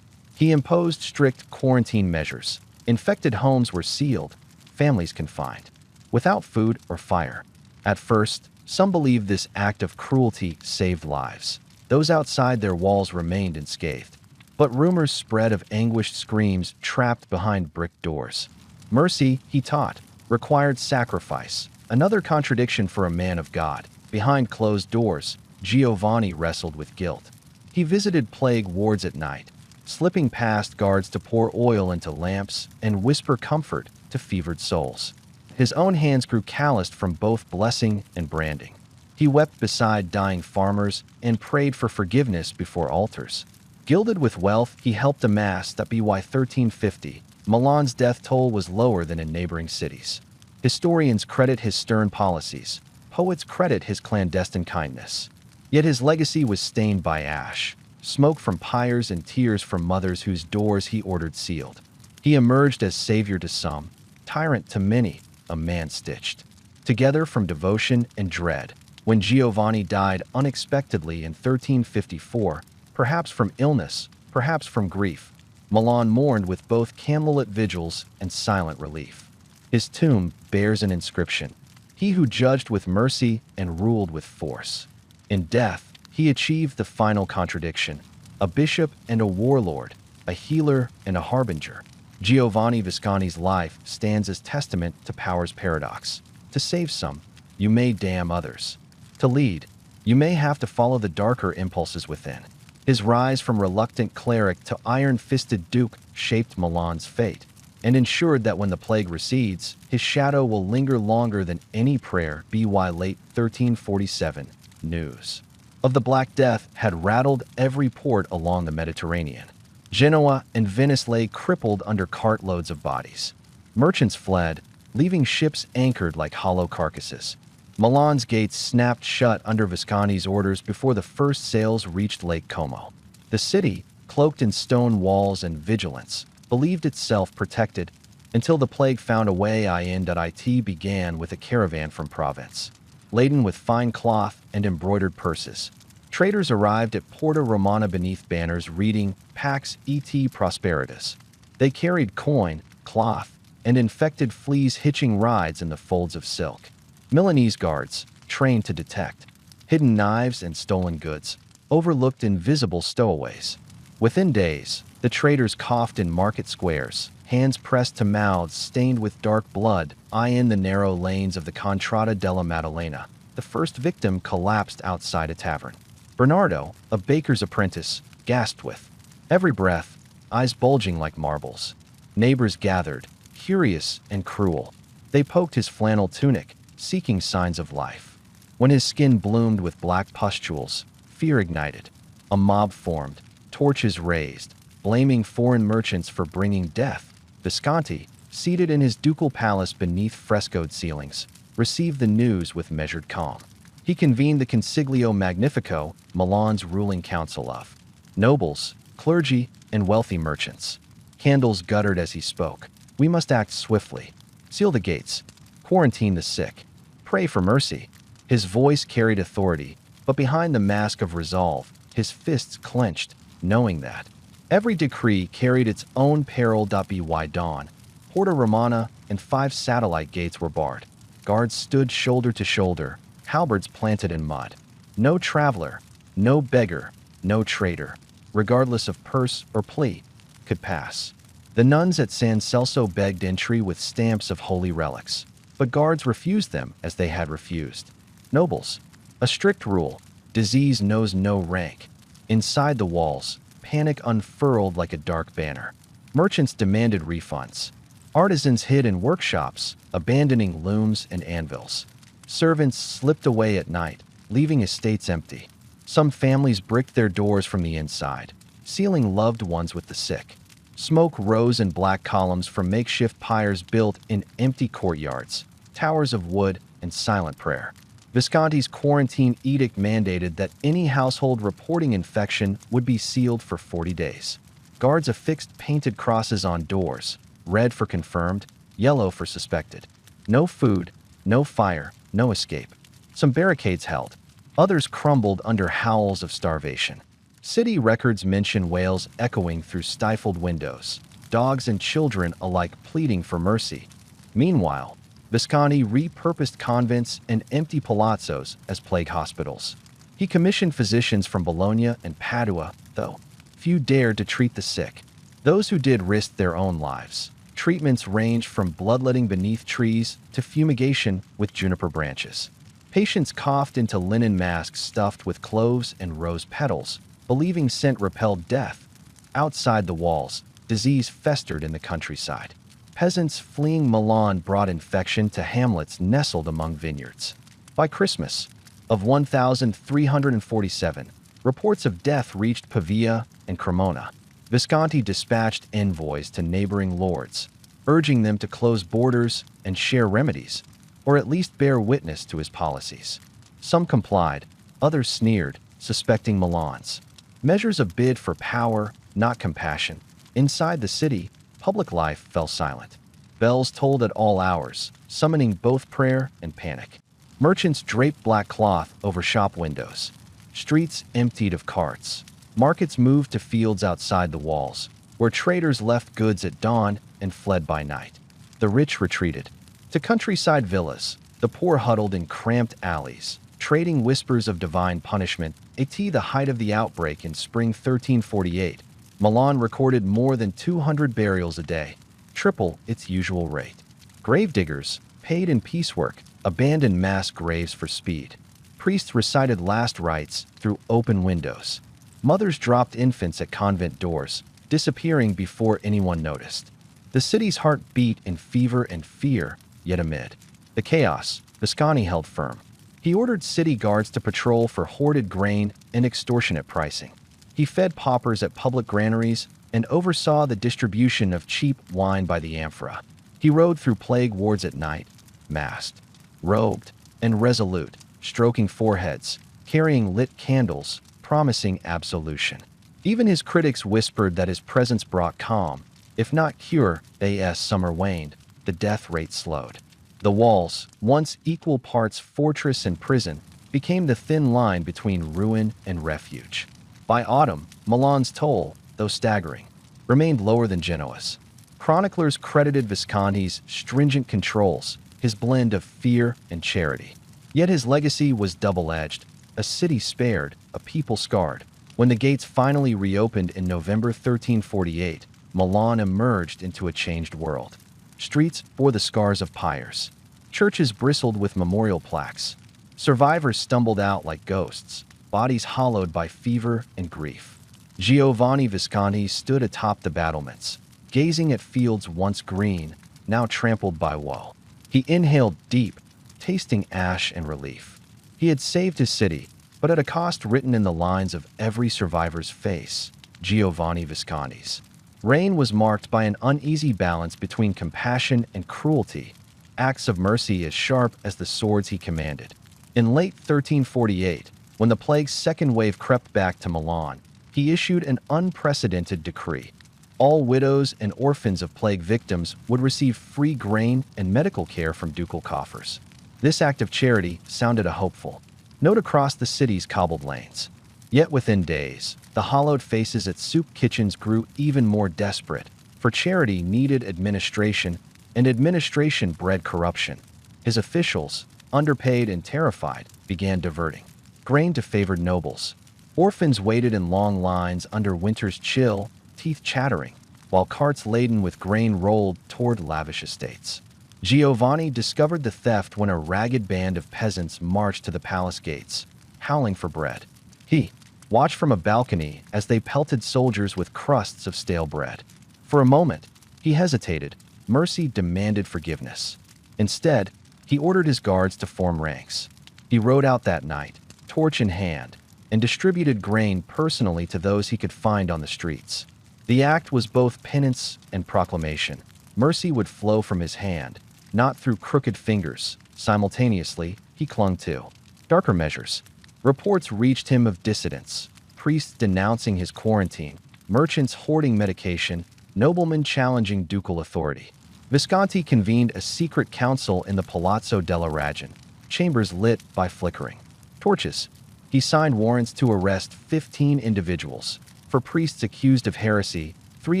He imposed strict quarantine measures. Infected homes were sealed, families confined, without food or fire. At first, some believed this act of cruelty saved lives. Those outside their walls remained unscathed. But rumors spread of anguished screams trapped behind brick doors. Mercy, he taught, required sacrifice, another contradiction for a man of God. Behind closed doors, Giovanni wrestled with guilt. He visited plague wards at night, slipping past guards to pour oil into lamps and whisper comfort to fevered souls. His own hands grew calloused from both blessing and branding. He wept beside dying farmers and prayed for forgiveness before altars. Gilded with wealth, he helped amass that by 1350, Milan's death toll was lower than in neighboring cities. Historians credit his stern policies. Poets credit his clandestine kindness. Yet his legacy was stained by ash, smoke from pyres and tears from mothers whose doors he ordered sealed. He emerged as savior to some, tyrant to many, a man stitched together from devotion and dread. When Giovanni died unexpectedly in 1354, perhaps from illness, perhaps from grief, Milan mourned with both candlelit vigils and silent relief. His tomb bears an inscription: "He who judged with mercy and ruled with force." In death, he achieved the final contradiction: a bishop and a warlord, a healer and a harbinger. Giovanni Visconti's life stands as testament to power's paradox. To save some, you may damn others. To lead, you may have to follow the darker impulses within. His rise from reluctant cleric to iron-fisted duke shaped Milan's fate, and ensured that when the plague recedes, his shadow will linger longer than any prayer. By late 1347, news of the Black Death had rattled every port along the Mediterranean. Genoa and Venice lay crippled under cartloads of bodies. Merchants fled, leaving ships anchored like hollow carcasses. Milan's gates snapped shut under Visconti's orders before the first sails reached Lake Como. The city, cloaked in stone walls and vigilance, believed itself protected until the plague found a way in. It began with a caravan from Provence, laden with fine cloth and embroidered purses. Traders arrived at Porta Romana beneath banners reading Pax et Prosperitas. They carried coin, cloth, and infected fleas hitching rides in the folds of silk. Milanese guards, trained to detect hidden knives and stolen goods, overlooked invisible stowaways. Within days, the traders coughed in market squares, hands pressed to mouths stained with dark blood. In the narrow lanes of the Contrada della Maddalena, the first victim collapsed outside a tavern. Bernardo, a baker's apprentice, gasped with every breath, eyes bulging like marbles. Neighbors gathered, curious and cruel. They poked his flannel tunic, seeking signs of life. When his skin bloomed with black pustules, fear ignited. A mob formed, torches raised, blaming foreign merchants for bringing death. Visconti, seated in his ducal palace beneath frescoed ceilings, received the news with measured calm. He convened the Consiglio Magnifico, Milan's ruling council of nobles, clergy, and wealthy merchants. Candles guttered as he spoke. "We must act swiftly. Seal the gates. Quarantine the sick. Pray for mercy." His voice carried authority, but behind the mask of resolve, his fists clenched, knowing that every decree carried its own peril. By dawn, Porta Romana and 5 satellite gates were barred. Guards stood shoulder to shoulder, halberds planted in mud. No traveler, no beggar, no traitor, regardless of purse or plea, could pass. The nuns at San Celso begged entry with stamps of holy relics, but guards refused them as they had refused nobles. A strict rule: disease knows no rank. Inside the walls, panic unfurled like a dark banner. Merchants demanded refunds. Artisans hid in workshops, abandoning looms and anvils. Servants slipped away at night, leaving estates empty. Some families bricked their doors from the inside, sealing loved ones with the sick. Smoke rose in black columns from makeshift pyres built in empty courtyards, towers of wood and silent prayer. Visconti's quarantine edict mandated that any household reporting infection would be sealed for 40 days. Guards affixed painted crosses on doors, red for confirmed, yellow for suspected. No food, no fire, no escape. Some barricades held. Others crumbled under howls of starvation. City records mention wails echoing through stifled windows, dogs and children alike pleading for mercy. Meanwhile, Visconti repurposed convents and empty palazzos as plague hospitals. He commissioned physicians from Bologna and Padua, though few dared to treat the sick. Those who did risked their own lives. Treatments ranged from bloodletting beneath trees to fumigation with juniper branches. Patients coughed into linen masks stuffed with cloves and rose petals, believing scent repelled death. Outside the walls, disease festered in the countryside. Peasants fleeing Milan brought infection to hamlets nestled among vineyards. By Christmas, Of 1,347, reports of death reached Pavia and Cremona. Visconti dispatched envoys to neighboring lords, urging them to close borders and share remedies, or at least bear witness to his policies. Some complied, others sneered, suspecting Milan's measures a bid for power, not compassion. Inside the city, public life fell silent. Bells tolled at all hours, summoning both prayer and panic. Merchants draped black cloth over shop windows. Streets emptied of carts. Markets moved to fields outside the walls, where traders left goods at dawn and fled by night. The rich retreated to countryside villas. The poor huddled in cramped alleys, trading whispers of divine punishment. At the height of the outbreak in spring 1348, Milan recorded more than 200 burials a day, triple its usual rate. Gravediggers, paid in piecework, abandoned mass graves for speed. Priests recited last rites through open windows. Mothers dropped infants at convent doors, disappearing before anyone noticed. The city's heart beat in fever and fear, yet amid the chaos, Visconti held firm. He ordered city guards to patrol for hoarded grain and extortionate pricing. He fed paupers at public granaries and oversaw the distribution of cheap wine by the amphora. He rode through plague wards at night, masked, robed, and resolute, stroking foreheads, carrying lit candles, promising absolution. Even his critics whispered that his presence brought calm, if not cure. As summer waned, the death rate slowed. The walls, once equal parts fortress and prison, became the thin line between ruin and refuge. By autumn, Milan's toll, though staggering, remained lower than Genoa's. Chroniclers credited Visconti's stringent controls, his blend of fear and charity. Yet his legacy was double-edged, a city spared, a people scarred. When the gates finally reopened in November 1348, Milan emerged into a changed world. Streets bore the scars of pyres. Churches bristled with memorial plaques. Survivors stumbled out like ghosts, bodies hollowed by fever and grief. Giovanni Visconti stood atop the battlements, gazing at fields once green, now trampled by woe. He inhaled deep, tasting ash and relief. He had saved his city, but at a cost written in the lines of every survivor's face, Giovanni Visconti's. Reign was marked by an uneasy balance between compassion and cruelty, acts of mercy as sharp as the swords he commanded. In late 1348, when the plague's second wave crept back to Milan, he issued an unprecedented decree. All widows and orphans of plague victims would receive free grain and medical care from ducal coffers. This act of charity sounded a hopeful note across the city's cobbled lanes. Yet within days, the hollowed faces at soup kitchens grew even more desperate, for charity needed administration, and administration bred corruption. His officials, underpaid and terrified, began diverting grain to favored nobles. Orphans waited in long lines under winter's chill, teeth chattering, while carts laden with grain rolled toward lavish estates. Giovanni discovered the theft when a ragged band of peasants marched to the palace gates, howling for bread. He watched from a balcony as they pelted soldiers with crusts of stale bread. For a moment, he hesitated. Mercy demanded forgiveness. Instead, he ordered his guards to form ranks. He rode out that night, torch in hand, and distributed grain personally to those he could find on the streets. The act was both penance and proclamation. Mercy would flow from his hand, not through crooked fingers. Simultaneously, he clung to darker measures. Reports reached him of dissidents, priests denouncing his quarantine, merchants hoarding medication, noblemen challenging ducal authority. Visconti convened a secret council in the Palazzo della Ragione, chambers lit by flickering torches. He signed warrants to arrest 15 individuals, for priests accused of heresy, 3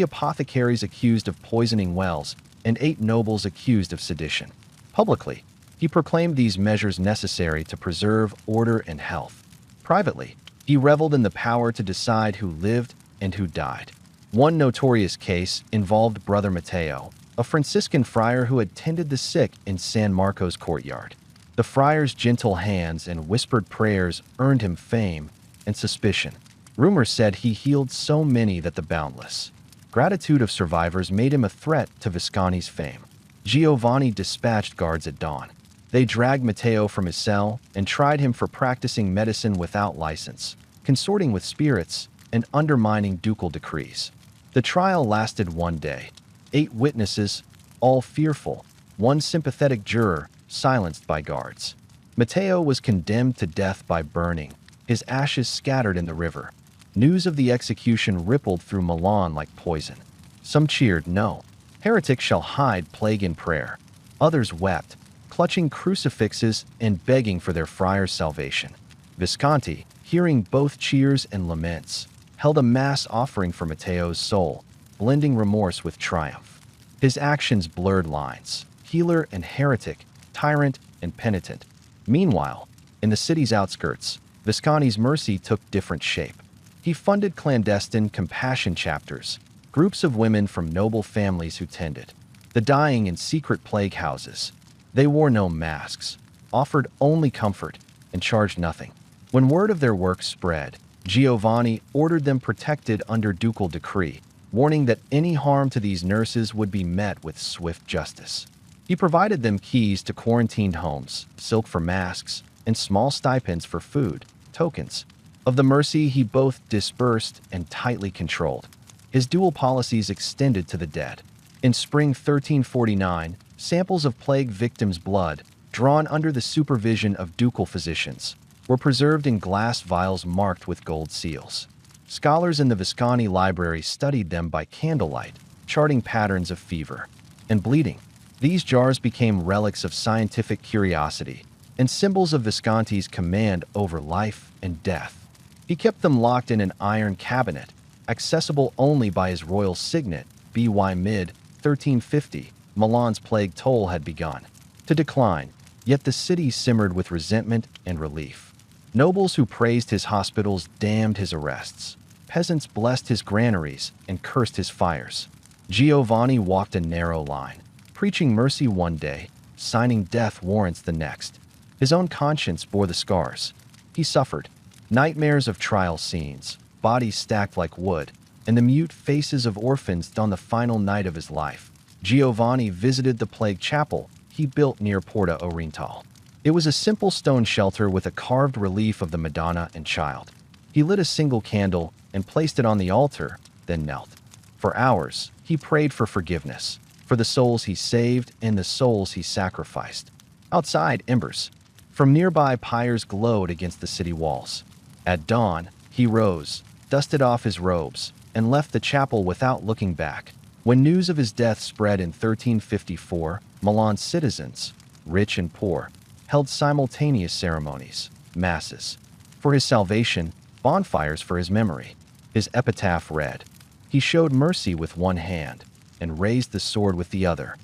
apothecaries accused of poisoning wells, and 8 nobles accused of sedition. Publicly, he proclaimed these measures necessary to preserve order and health. Privately, he reveled in the power to decide who lived and who died. One notorious case involved Brother Matteo, a Franciscan friar who had tended the sick in San Marco's courtyard. The friar's gentle hands and whispered prayers earned him fame and suspicion. Rumor said he healed so many that the boundless gratitude of survivors made him a threat to Visconti's fame. Giovanni dispatched guards at dawn. They dragged Matteo from his cell and tried him for practicing medicine without license, consorting with spirits, and undermining ducal decrees. The trial lasted 1 day. 8 witnesses, all fearful, 1 sympathetic juror, silenced by guards. Matteo was condemned to death by burning, his ashes scattered in the river. News of the execution rippled through Milan like poison. Some cheered, "No, heretic shall hide plague in prayer." Others wept, clutching crucifixes and begging for their friar's salvation. Visconti, hearing both cheers and laments, held a mass offering for Matteo's soul, blending remorse with triumph. His actions blurred lines: healer and heretic, tyrant and penitent. Meanwhile, in the city's outskirts, Visconti's mercy took different shape. He funded clandestine compassion chapters, groups of women from noble families who tended the dying in secret plague houses. They wore no masks, offered only comfort, and charged nothing. When word of their work spread, Giovanni ordered them protected under ducal decree, warning that any harm to these nurses would be met with swift justice. He provided them keys to quarantined homes, silk for masks, and small stipends for food, tokens of the mercy he both dispersed and tightly controlled. His dual policies extended to the dead. In spring 1349, samples of plague victims' blood, drawn under the supervision of ducal physicians, were preserved in glass vials marked with gold seals. Scholars in the Visconti library studied them by candlelight, charting patterns of fever and bleeding. These jars became relics of scientific curiosity and symbols of Visconti's command over life and death. He kept them locked in an iron cabinet, accessible only by his royal signet. By mid-1350, Milan's plague toll had begun to decline, yet the city simmered with resentment and relief. Nobles who praised his hospitals damned his arrests. Peasants blessed his granaries and cursed his fires. Giovanni walked a narrow line, preaching mercy 1 day, signing death warrants the next. His own conscience bore the scars. He suffered nightmares of trial scenes, bodies stacked like wood, and the mute faces of orphans on the final night of his life. Giovanni visited the plague chapel he built near Porta Orientale. It was a simple stone shelter with a carved relief of the Madonna and Child. He lit a single candle and placed it on the altar, then knelt. For hours, he prayed for forgiveness, for the souls he saved and the souls he sacrificed. Outside, embers from nearby pyres glowed against the city walls. At dawn, he rose, dusted off his robes, and left the chapel without looking back. When news of his death spread in 1354, Milan's citizens, rich and poor, held simultaneous ceremonies, masses for his salvation, bonfires for his memory. His epitaph read, "He showed mercy with one hand and raised the sword with the other."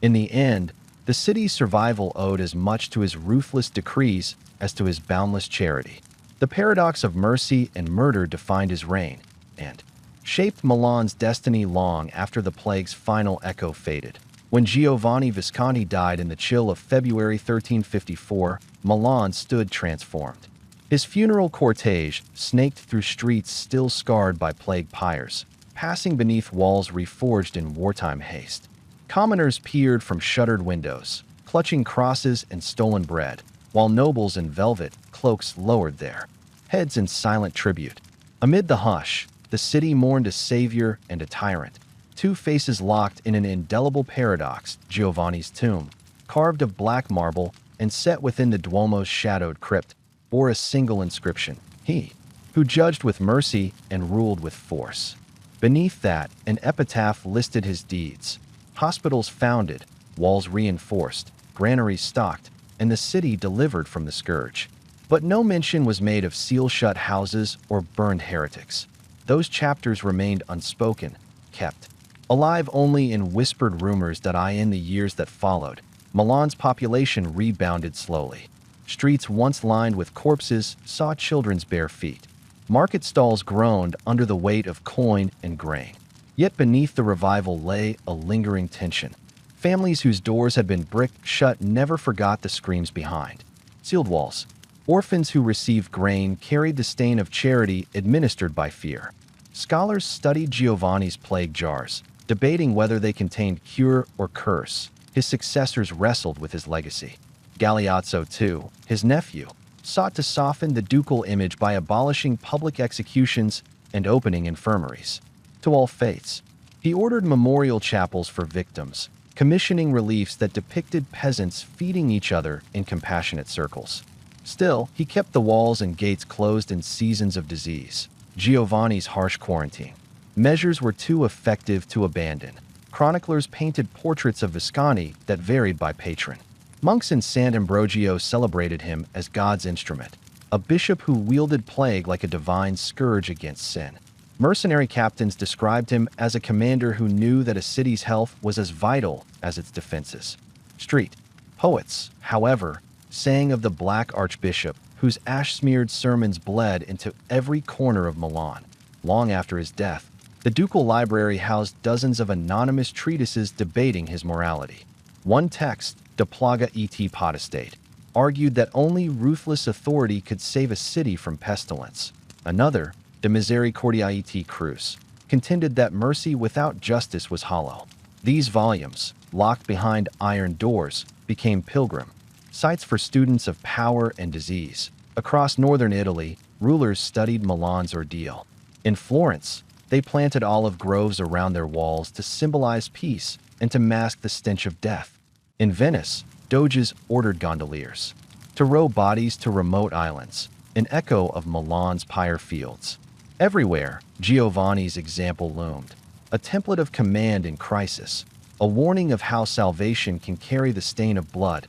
In the end, the city's survival owed as much to his ruthless decrees as to his boundless charity. The paradox of mercy and murder defined his reign and shaped Milan's destiny long after the plague's final echo faded. When Giovanni Visconti died in the chill of February 1354, Milan stood transformed. His funeral cortege snaked through streets still scarred by plague pyres, passing beneath walls reforged in wartime haste. Commoners peered from shuttered windows, clutching crosses and stolen bread, while nobles in velvet cloaks lowered their heads in silent tribute. Amid the hush, the city mourned a savior and a tyrant, two faces locked in an indelible paradox. Giovanni's tomb, carved of black marble and set within the Duomo's shadowed crypt, bore a single inscription: "He who judged with mercy and ruled with force." Beneath that, an epitaph listed his deeds: hospitals founded, walls reinforced, granaries stocked, and the city delivered from the scourge. But no mention was made of seal-shut houses or burned heretics. Those chapters remained unspoken, kept alive only in whispered rumors that in the years that followed, Milan's population rebounded slowly. Streets once lined with corpses saw children's bare feet. Market stalls groaned under the weight of coin and grain. Yet beneath the revival lay a lingering tension. Families whose doors had been bricked shut never forgot the screams behind sealed walls. Orphans who received grain carried the stain of charity administered by fear. Scholars studied Giovanni's plague jars, debating whether they contained cure or curse. His successors wrestled with his legacy. Galeazzo II, his nephew, sought to soften the ducal image by abolishing public executions and opening infirmaries to all faiths. He ordered memorial chapels for victims, commissioning reliefs that depicted peasants feeding each other in compassionate circles. Still, he kept the walls and gates closed in seasons of disease. Giovanni's harsh quarantine measures were too effective to abandon. Chroniclers painted portraits of Visconti that varied by patron. Monks in San Ambrogio celebrated him as God's instrument, a bishop who wielded plague like a divine scourge against sin. Mercenary captains described him as a commander who knew that a city's health was as vital as its defenses. Street poets, however, sang of the Black Archbishop, whose ash-smeared sermons bled into every corner of Milan. Long after his death, the ducal library housed dozens of anonymous treatises debating his morality. One text, De Plaga et Potestate, argued that only ruthless authority could save a city from pestilence. Another, De Misericordia et Cruz, contended that mercy without justice was hollow. These volumes, locked behind iron doors, became pilgrim sites for students of power and disease. Across northern Italy, rulers studied Milan's ordeal. In Florence, they planted olive groves around their walls to symbolize peace and to mask the stench of death. In Venice, doges ordered gondoliers to row bodies to remote islands, an echo of Milan's pyre fields. Everywhere, Giovanni's example loomed, a template of command in crisis, a warning of how salvation can carry the stain of blood.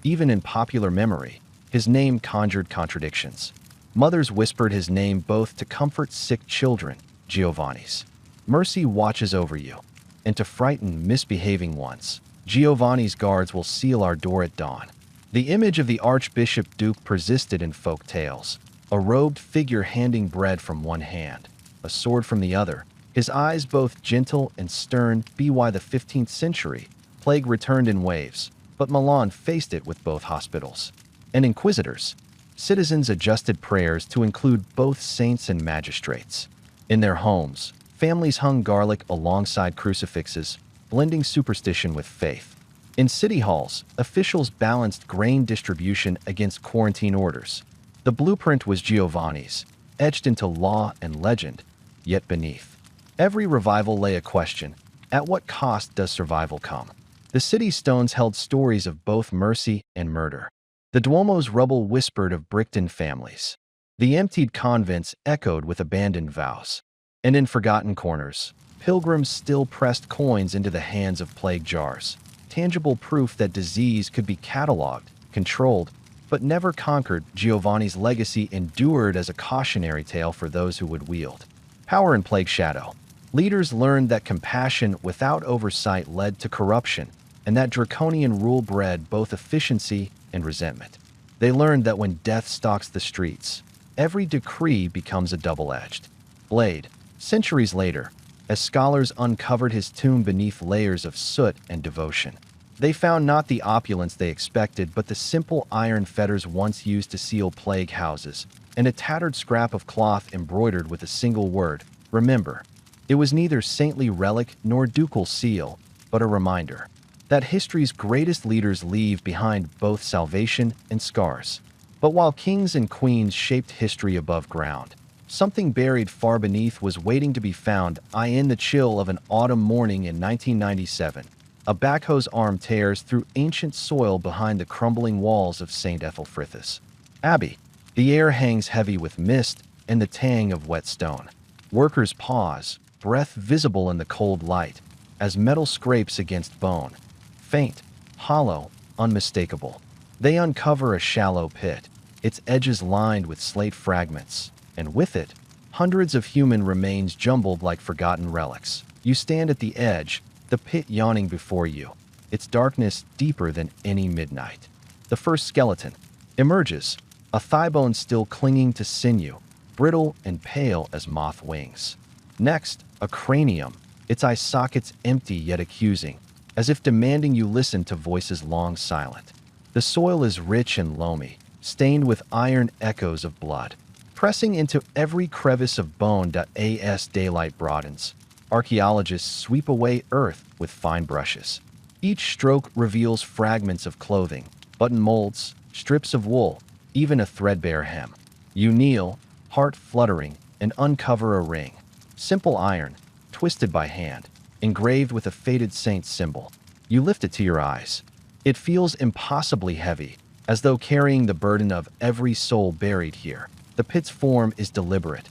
Even in popular memory, his name conjured contradictions. Mothers whispered his name both to comfort sick children, Giovanni's mercy watches over you, and to frighten misbehaving ones. Giovanni's guards will seal our door at dawn. The image of the Archbishop Duke persisted in folk tales, a robed figure handing bread from one hand, a sword from the other, his eyes both gentle and stern. By the 15th century, plague returned in waves, but Milan faced it with both hospitals and inquisitors. Citizens adjusted prayers to include both saints and magistrates. In their homes, families hung garlic alongside crucifixes, blending superstition with faith. In city halls, officials balanced grain distribution against quarantine orders. The blueprint was Giovanni's, etched into law and legend, yet beneath every revival lay a question: at what cost does survival come? The city's stones held stories of both mercy and murder. The Duomo's rubble whispered of bricked-in families. The emptied convents echoed with abandoned vows. And in forgotten corners, pilgrims still pressed coins into the hands of plague jars, tangible proof that disease could be catalogued, controlled, but never conquered. Giovanni's legacy endured as a cautionary tale for those who would wield power in plague shadow. Leaders learned that compassion without oversight led to corruption, and that draconian rule bred both efficiency and resentment. They learned that when death stalks the streets, every decree becomes a double-edged blade. Centuries later, as scholars uncovered his tomb beneath layers of soot and devotion, they found not the opulence they expected, but the simple iron fetters once used to seal plague houses, and a tattered scrap of cloth embroidered with a single word: remember. It was neither saintly relic nor ducal seal, but a reminder that history's greatest leaders leave behind both salvation and scars. But while kings and queens shaped history above ground, something buried far beneath was waiting to be found. In the chill of an autumn morning in 1997, a backhoe's arm tears through ancient soil behind the crumbling walls of St. Ethelfrith's Abbey. The air hangs heavy with mist and the tang of wet stone. Workers pause, breath visible in the cold light, as metal scrapes against bone. Faint, hollow, unmistakable. They uncover a shallow pit, its edges lined with slate fragments, and with it, hundreds of human remains jumbled like forgotten relics. You stand at the edge, the pit yawning before you, its darkness deeper than any midnight. The first skeleton emerges, a thigh bone still clinging to sinew, brittle and pale as moth wings. Next, a cranium, its eye sockets empty yet accusing, as if demanding you listen to voices long silent. The soil is rich and loamy, stained with iron echoes of blood, pressing into every crevice of bone. As daylight broadens, archaeologists sweep away earth with fine brushes. Each stroke reveals fragments of clothing, button molds, strips of wool, even a threadbare hem. You kneel, heart fluttering, and uncover a ring. Simple iron, twisted by hand, engraved with a faded saint's symbol. You lift it to your eyes. It feels impossibly heavy, as though carrying the burden of every soul buried here. The pit's form is deliberate.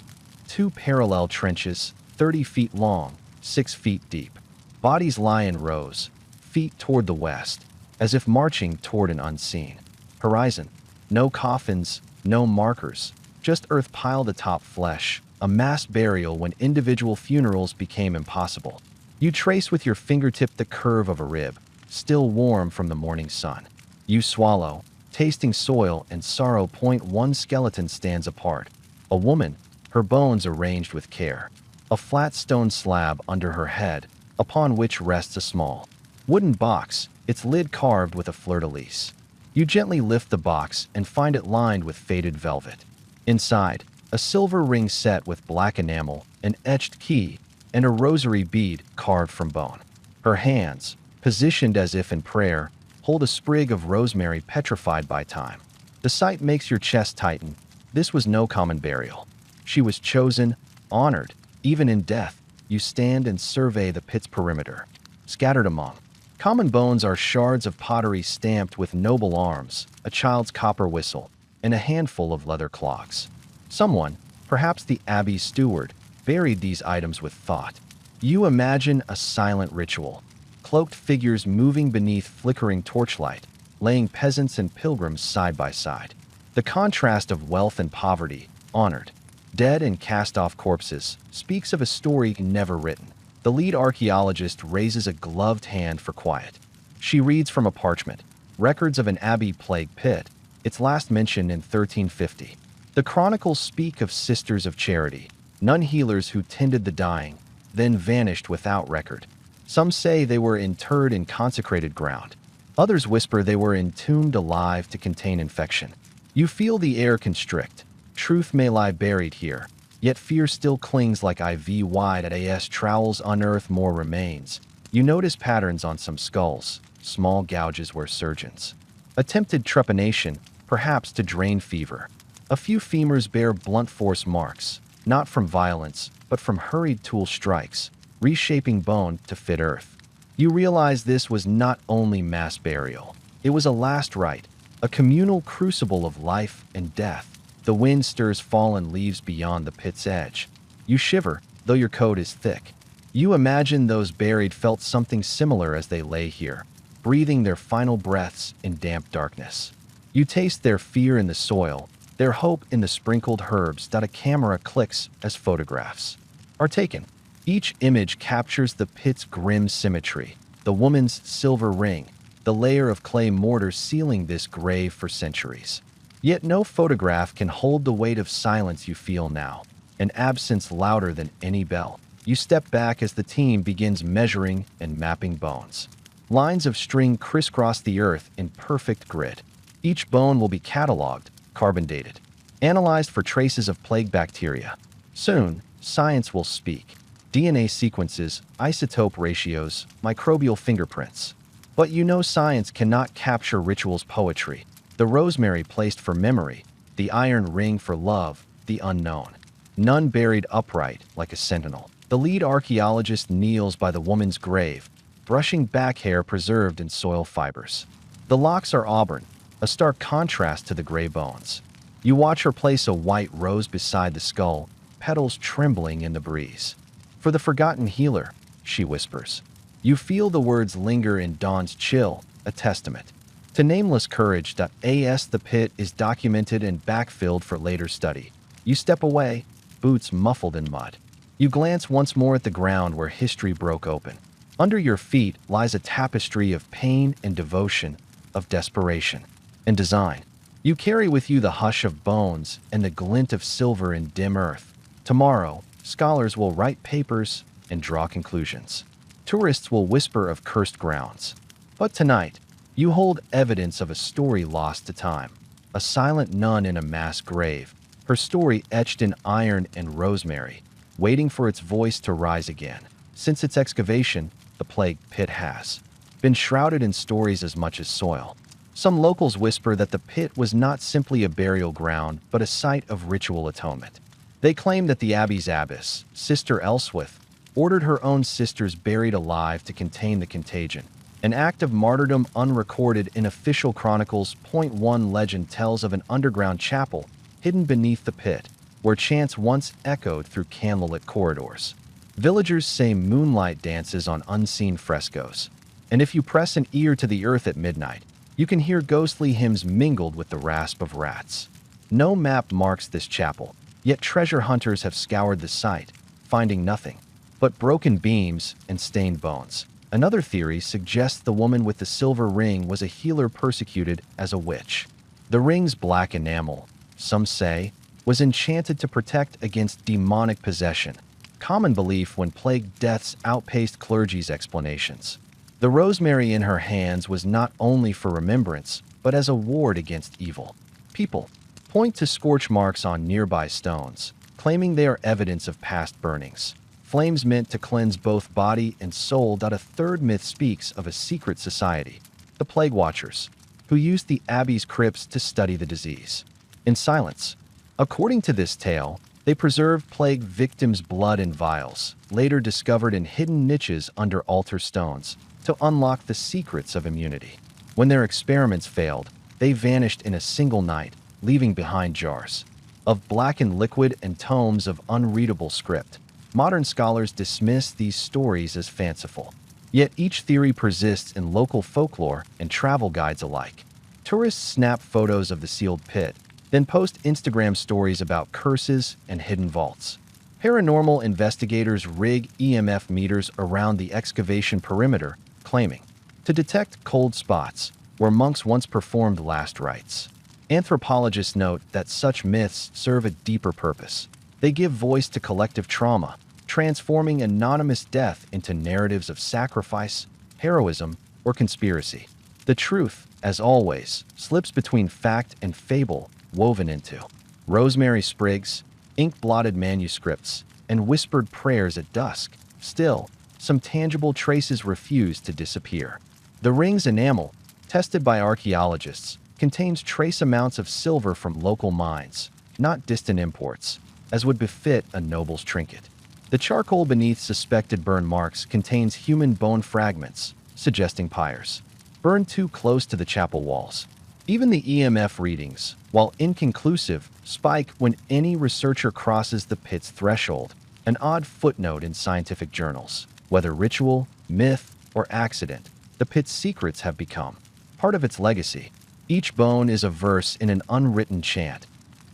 2 parallel trenches, 30 feet long, 6 feet deep. Bodies lie in rows, feet toward the west, as if marching toward an unseen horizon. No coffins, no markers, just earth piled atop flesh, a mass burial when individual funerals became impossible. You trace with your fingertip the curve of a rib, still warm from the morning sun. You swallow, tasting soil and sorrow. One skeleton stands apart. A woman, her bones arranged with care. A flat stone slab under her head, upon which rests a small wooden box, its lid carved with a fleur-de-lis. You gently lift the box and find it lined with faded velvet. Inside, a silver ring set with black enamel, an etched key, and a rosary bead carved from bone. Her hands, positioned as if in prayer, hold a sprig of rosemary petrified by time. The sight makes your chest tighten. This was no common burial. She was chosen, honored, even in death. You stand and survey the pit's perimeter. Scattered among common bones are shards of pottery stamped with noble arms, a child's copper whistle, and a handful of leather clogs. Someone, perhaps the abbey's steward, buried these items with thought. You imagine a silent ritual, cloaked figures moving beneath flickering torchlight, laying peasants and pilgrims side by side. The contrast of wealth and poverty, honored, dead and cast-off corpses, speaks of a story never written. The lead archaeologist raises a gloved hand for quiet. She reads from a parchment, records of an abbey-plagued pit, its last mention in 1350. The chronicles speak of sisters of charity, nun healers who tended the dying, then vanished without record. Some say they were interred in consecrated ground. Others whisper they were entombed alive to contain infection. You feel the air constrict. Truth may lie buried here, yet fear still clings like IV wide at AS trowels unearth more remains. You notice patterns on some skulls, small gouges where surgeons attempted trepanation, perhaps to drain fever. A few femurs bear blunt force marks, not from violence, but from hurried tool strikes, reshaping bone to fit earth. You realize this was not only mass burial. It was a last rite, a communal crucible of life and death. The wind stirs fallen leaves beyond the pit's edge. You shiver, though your coat is thick. You imagine those buried felt something similar as they lay here, breathing their final breaths in damp darkness. You taste their fear in the soil, their hope in the sprinkled herbs. A camera clicks as photographs are taken. Each image captures the pit's grim symmetry, the woman's silver ring, the layer of clay mortar sealing this grave for centuries. Yet no photograph can hold the weight of silence you feel now, an absence louder than any bell. You step back as the team begins measuring and mapping bones. Lines of string crisscross the earth in perfect grid. Each bone will be cataloged, carbon dated, analyzed for traces of plague bacteria. Soon, science will speak. DNA sequences, isotope ratios, microbial fingerprints. But you know science cannot capture ritual's poetry. The rosemary placed for memory, the iron ring for love, the unknown. None buried upright like a sentinel. The lead archaeologist kneels by the woman's grave, brushing back hair preserved in soil fibers. The locks are auburn, a stark contrast to the gray bones. You watch her place a white rose beside the skull, petals trembling in the breeze. For the forgotten healer, she whispers. You feel the words linger in dawn's chill, a testament to nameless courage. As the pit is documented and backfilled for later study. You step away, boots muffled in mud. You glance once more at the ground where history broke open. Under your feet lies a tapestry of pain and devotion, of desperation and design. You carry with you the hush of bones and the glint of silver in dim earth. Tomorrow, scholars will write papers and draw conclusions. Tourists will whisper of cursed grounds. But tonight, you hold evidence of a story lost to time. A silent nun in a mass grave, her story etched in iron and rosemary, waiting for its voice to rise again. Since its excavation, the plague pit has been shrouded in stories as much as soil. Some locals whisper that the pit was not simply a burial ground, but a site of ritual atonement. They claim that the abbey's abbess, Sister Elswith, ordered her own sisters buried alive to contain the contagion, an act of martyrdom unrecorded in official chronicles. One legend tells of an underground chapel hidden beneath the pit, where chants once echoed through candlelit corridors. Villagers say moonlight dances on unseen frescoes, and if you press an ear to the earth at midnight, you can hear ghostly hymns mingled with the rasp of rats. No map marks this chapel, yet treasure hunters have scoured the site, finding nothing but broken beams and stained bones. Another theory suggests the woman with the silver ring was a healer persecuted as a witch. The ring's black enamel, some say, was enchanted to protect against demonic possession, common belief when plague deaths outpaced clergy's explanations. The rosemary in her hands was not only for remembrance, but as a ward against evil. People point to scorch marks on nearby stones, claiming they are evidence of past burnings. Flames meant to cleanse both body and soul. A third myth speaks of a secret society, the Plague Watchers, who used the abbey's crypts to study the disease. In silence, according to this tale, they preserved plague victims' blood in vials, later discovered in hidden niches under altar stones, to unlock the secrets of immunity. When their experiments failed, they vanished in a single night, leaving behind jars of blackened liquid and tomes of unreadable script. Modern scholars dismiss these stories as fanciful, yet each theory persists in local folklore and travel guides alike. Tourists snap photos of the sealed pit, then post Instagram stories about curses and hidden vaults. Paranormal investigators rig EMF meters around the excavation perimeter, claiming to detect cold spots where monks once performed last rites. Anthropologists note that such myths serve a deeper purpose. They give voice to collective trauma, transforming anonymous death into narratives of sacrifice, heroism, or conspiracy. The truth, as always, slips between fact and fable, woven into rosemary sprigs, ink-blotted manuscripts, and whispered prayers at dusk. Still, some tangible traces refuse to disappear. The ring's enamel, tested by archaeologists, contains trace amounts of silver from local mines, not distant imports, as would befit a noble's trinket. The charcoal beneath suspected burn marks contains human bone fragments, suggesting pyres burned too close to the chapel walls. Even the EMF readings, while inconclusive, spike when any researcher crosses the pit's threshold, an odd footnote in scientific journals. Whether ritual, myth, or accident, the pit's secrets have become part of its legacy. Each bone is a verse in an unwritten chant,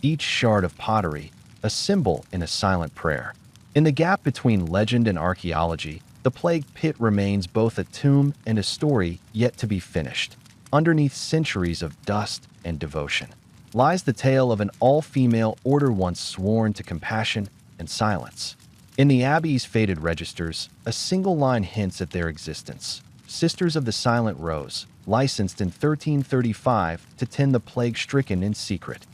each shard of pottery a symbol in a silent prayer. In the gap between legend and archaeology, the plague pit remains both a tomb and a story yet to be finished. Underneath centuries of dust and devotion lies the tale of an all-female order once sworn to compassion and silence. In the abbey's faded registers, a single line hints at their existence. Sisters of the Silent Rose, licensed in 1335 to tend the plague-stricken in secret.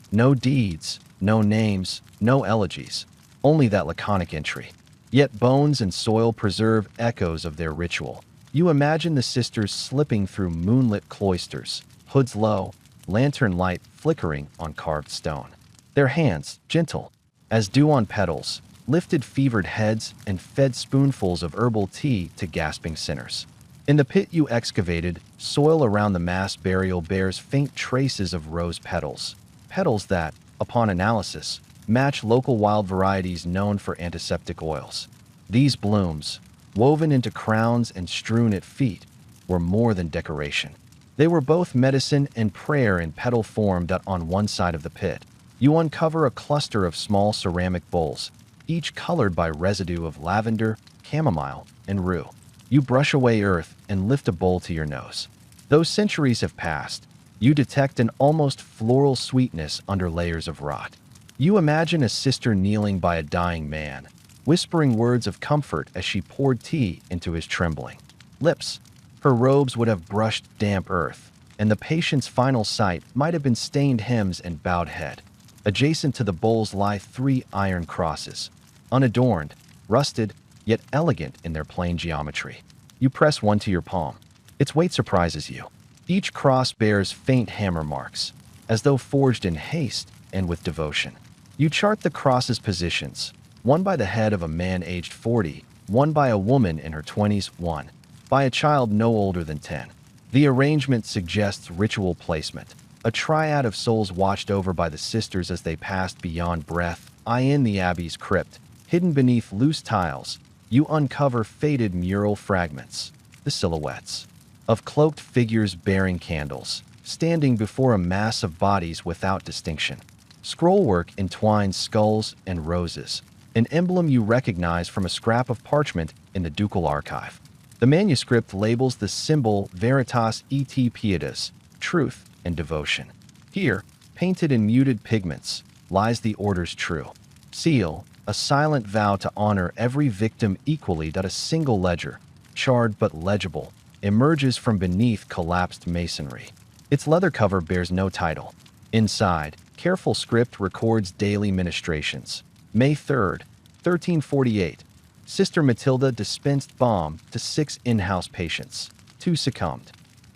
No deeds, no names, no elegies, only that laconic entry. Yet bones and soil preserve echoes of their ritual. You imagine the sisters slipping through moonlit cloisters, hoods low, lantern light flickering on carved stone. Their hands, gentle as dew on petals, lifted fevered heads and fed spoonfuls of herbal tea to gasping sinners. In the pit you excavated, soil around the mass burial bears faint traces of rose petals. Petals that, upon analysis, match local wild varieties known for antiseptic oils. These blooms, woven into crowns and strewn at feet, were more than decoration. They were both medicine and prayer in petal form. On one side of the pit, you uncover a cluster of small ceramic bowls, each colored by residue of lavender, chamomile, and rue. You brush away earth and lift a bowl to your nose. Though centuries have passed, you detect an almost floral sweetness under layers of rot. You imagine a sister kneeling by a dying man, whispering words of comfort as she poured tea into his trembling lips. Her robes would have brushed damp earth, and the patient's final sight might have been stained hymns and bowed head. Adjacent to the bowls lie 3 iron crosses, unadorned, rusted, yet elegant in their plain geometry. You press one to your palm. Its weight surprises you. Each cross bears faint hammer marks, as though forged in haste and with devotion. You chart the cross's positions, one by the head of a man aged 40, one by a woman in her 20s, one by a child no older than 10. The arrangement suggests ritual placement, a triad of souls watched over by the sisters as they passed beyond breath. In the abbey's crypt, hidden beneath loose tiles, you uncover faded mural fragments, the silhouettes of cloaked figures bearing candles, standing before a mass of bodies without distinction. Scrollwork entwines skulls and roses, an emblem you recognize from a scrap of parchment in the ducal archive. The manuscript labels the symbol Veritas et Pietas, truth and devotion. Here, painted in muted pigments, lies the order's true seal, a silent vow to honor every victim equally. A single ledger, charred but legible, emerges from beneath collapsed masonry. Its leather cover bears no title. Inside, careful script records daily ministrations. May 3rd, 1348. Sister Matilda dispensed balm to 6 in-house patients. 2 succumbed.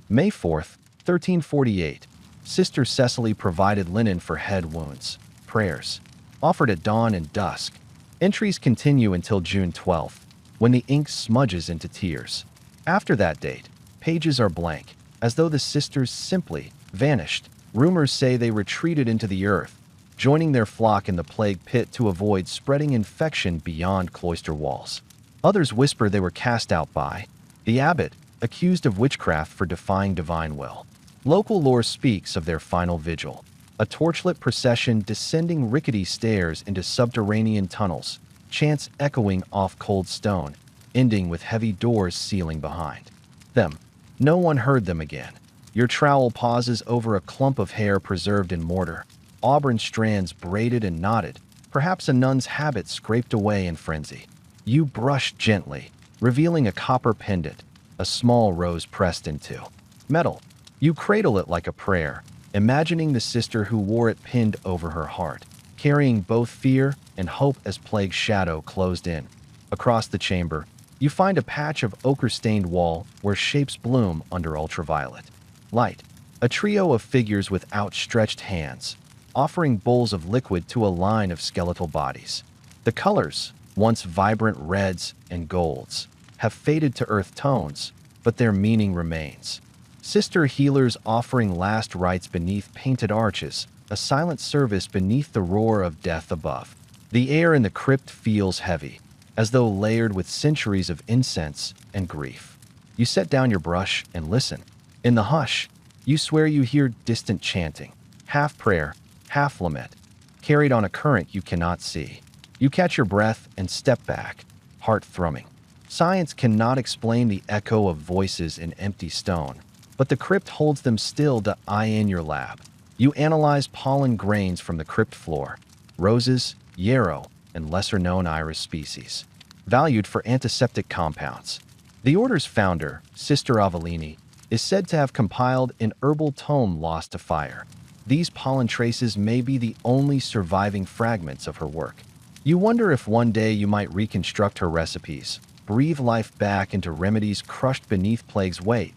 May 4th, 1348. Sister Cecily provided linen for head wounds. Prayers offered at dawn and dusk. Entries continue until June 12th, when the ink smudges into tears. After that date, pages are blank, as though the sisters simply vanished. Rumors say they retreated into the earth, joining their flock in the plague pit to avoid spreading infection beyond cloister walls. Others whisper they were cast out by the abbot, accused of witchcraft for defying divine will. Local lore speaks of their final vigil, a torchlit procession descending rickety stairs into subterranean tunnels, chants echoing off cold stone, ending with heavy doors sealing behind them. No one heard them again. Your trowel pauses over a clump of hair preserved in mortar, auburn strands braided and knotted, perhaps a nun's habit scraped away in frenzy. You brush gently, revealing a copper pendant, a small rose pressed into metal. You cradle it like a prayer, imagining the sister who wore it pinned over her heart, carrying both fear and hope as plague's shadow closed in. Across the chamber, you find a patch of ochre-stained wall where shapes bloom under ultraviolet light. A trio of figures with outstretched hands, offering bowls of liquid to a line of skeletal bodies. The colors, once vibrant reds and golds, have faded to earth tones, but their meaning remains. Sister healers offering last rites beneath painted arches, a silent service beneath the roar of death above. The air in the crypt feels heavy, as though layered with centuries of incense and grief. You set down your brush and listen. In the hush, you swear you hear distant chanting, half prayer, half lament, carried on a current you cannot see. You catch your breath and step back, heart thrumming. Science cannot explain the echo of voices in empty stone, but the crypt holds them still. In your lab, you analyze pollen grains from the crypt floor, roses, yarrow, and lesser-known iris species, valued for antiseptic compounds. The order's founder, Sister Avellini, is said to have compiled an herbal tome lost to fire. These pollen traces may be the only surviving fragments of her work. You wonder if one day you might reconstruct her recipes, breathe life back into remedies crushed beneath plague's weight.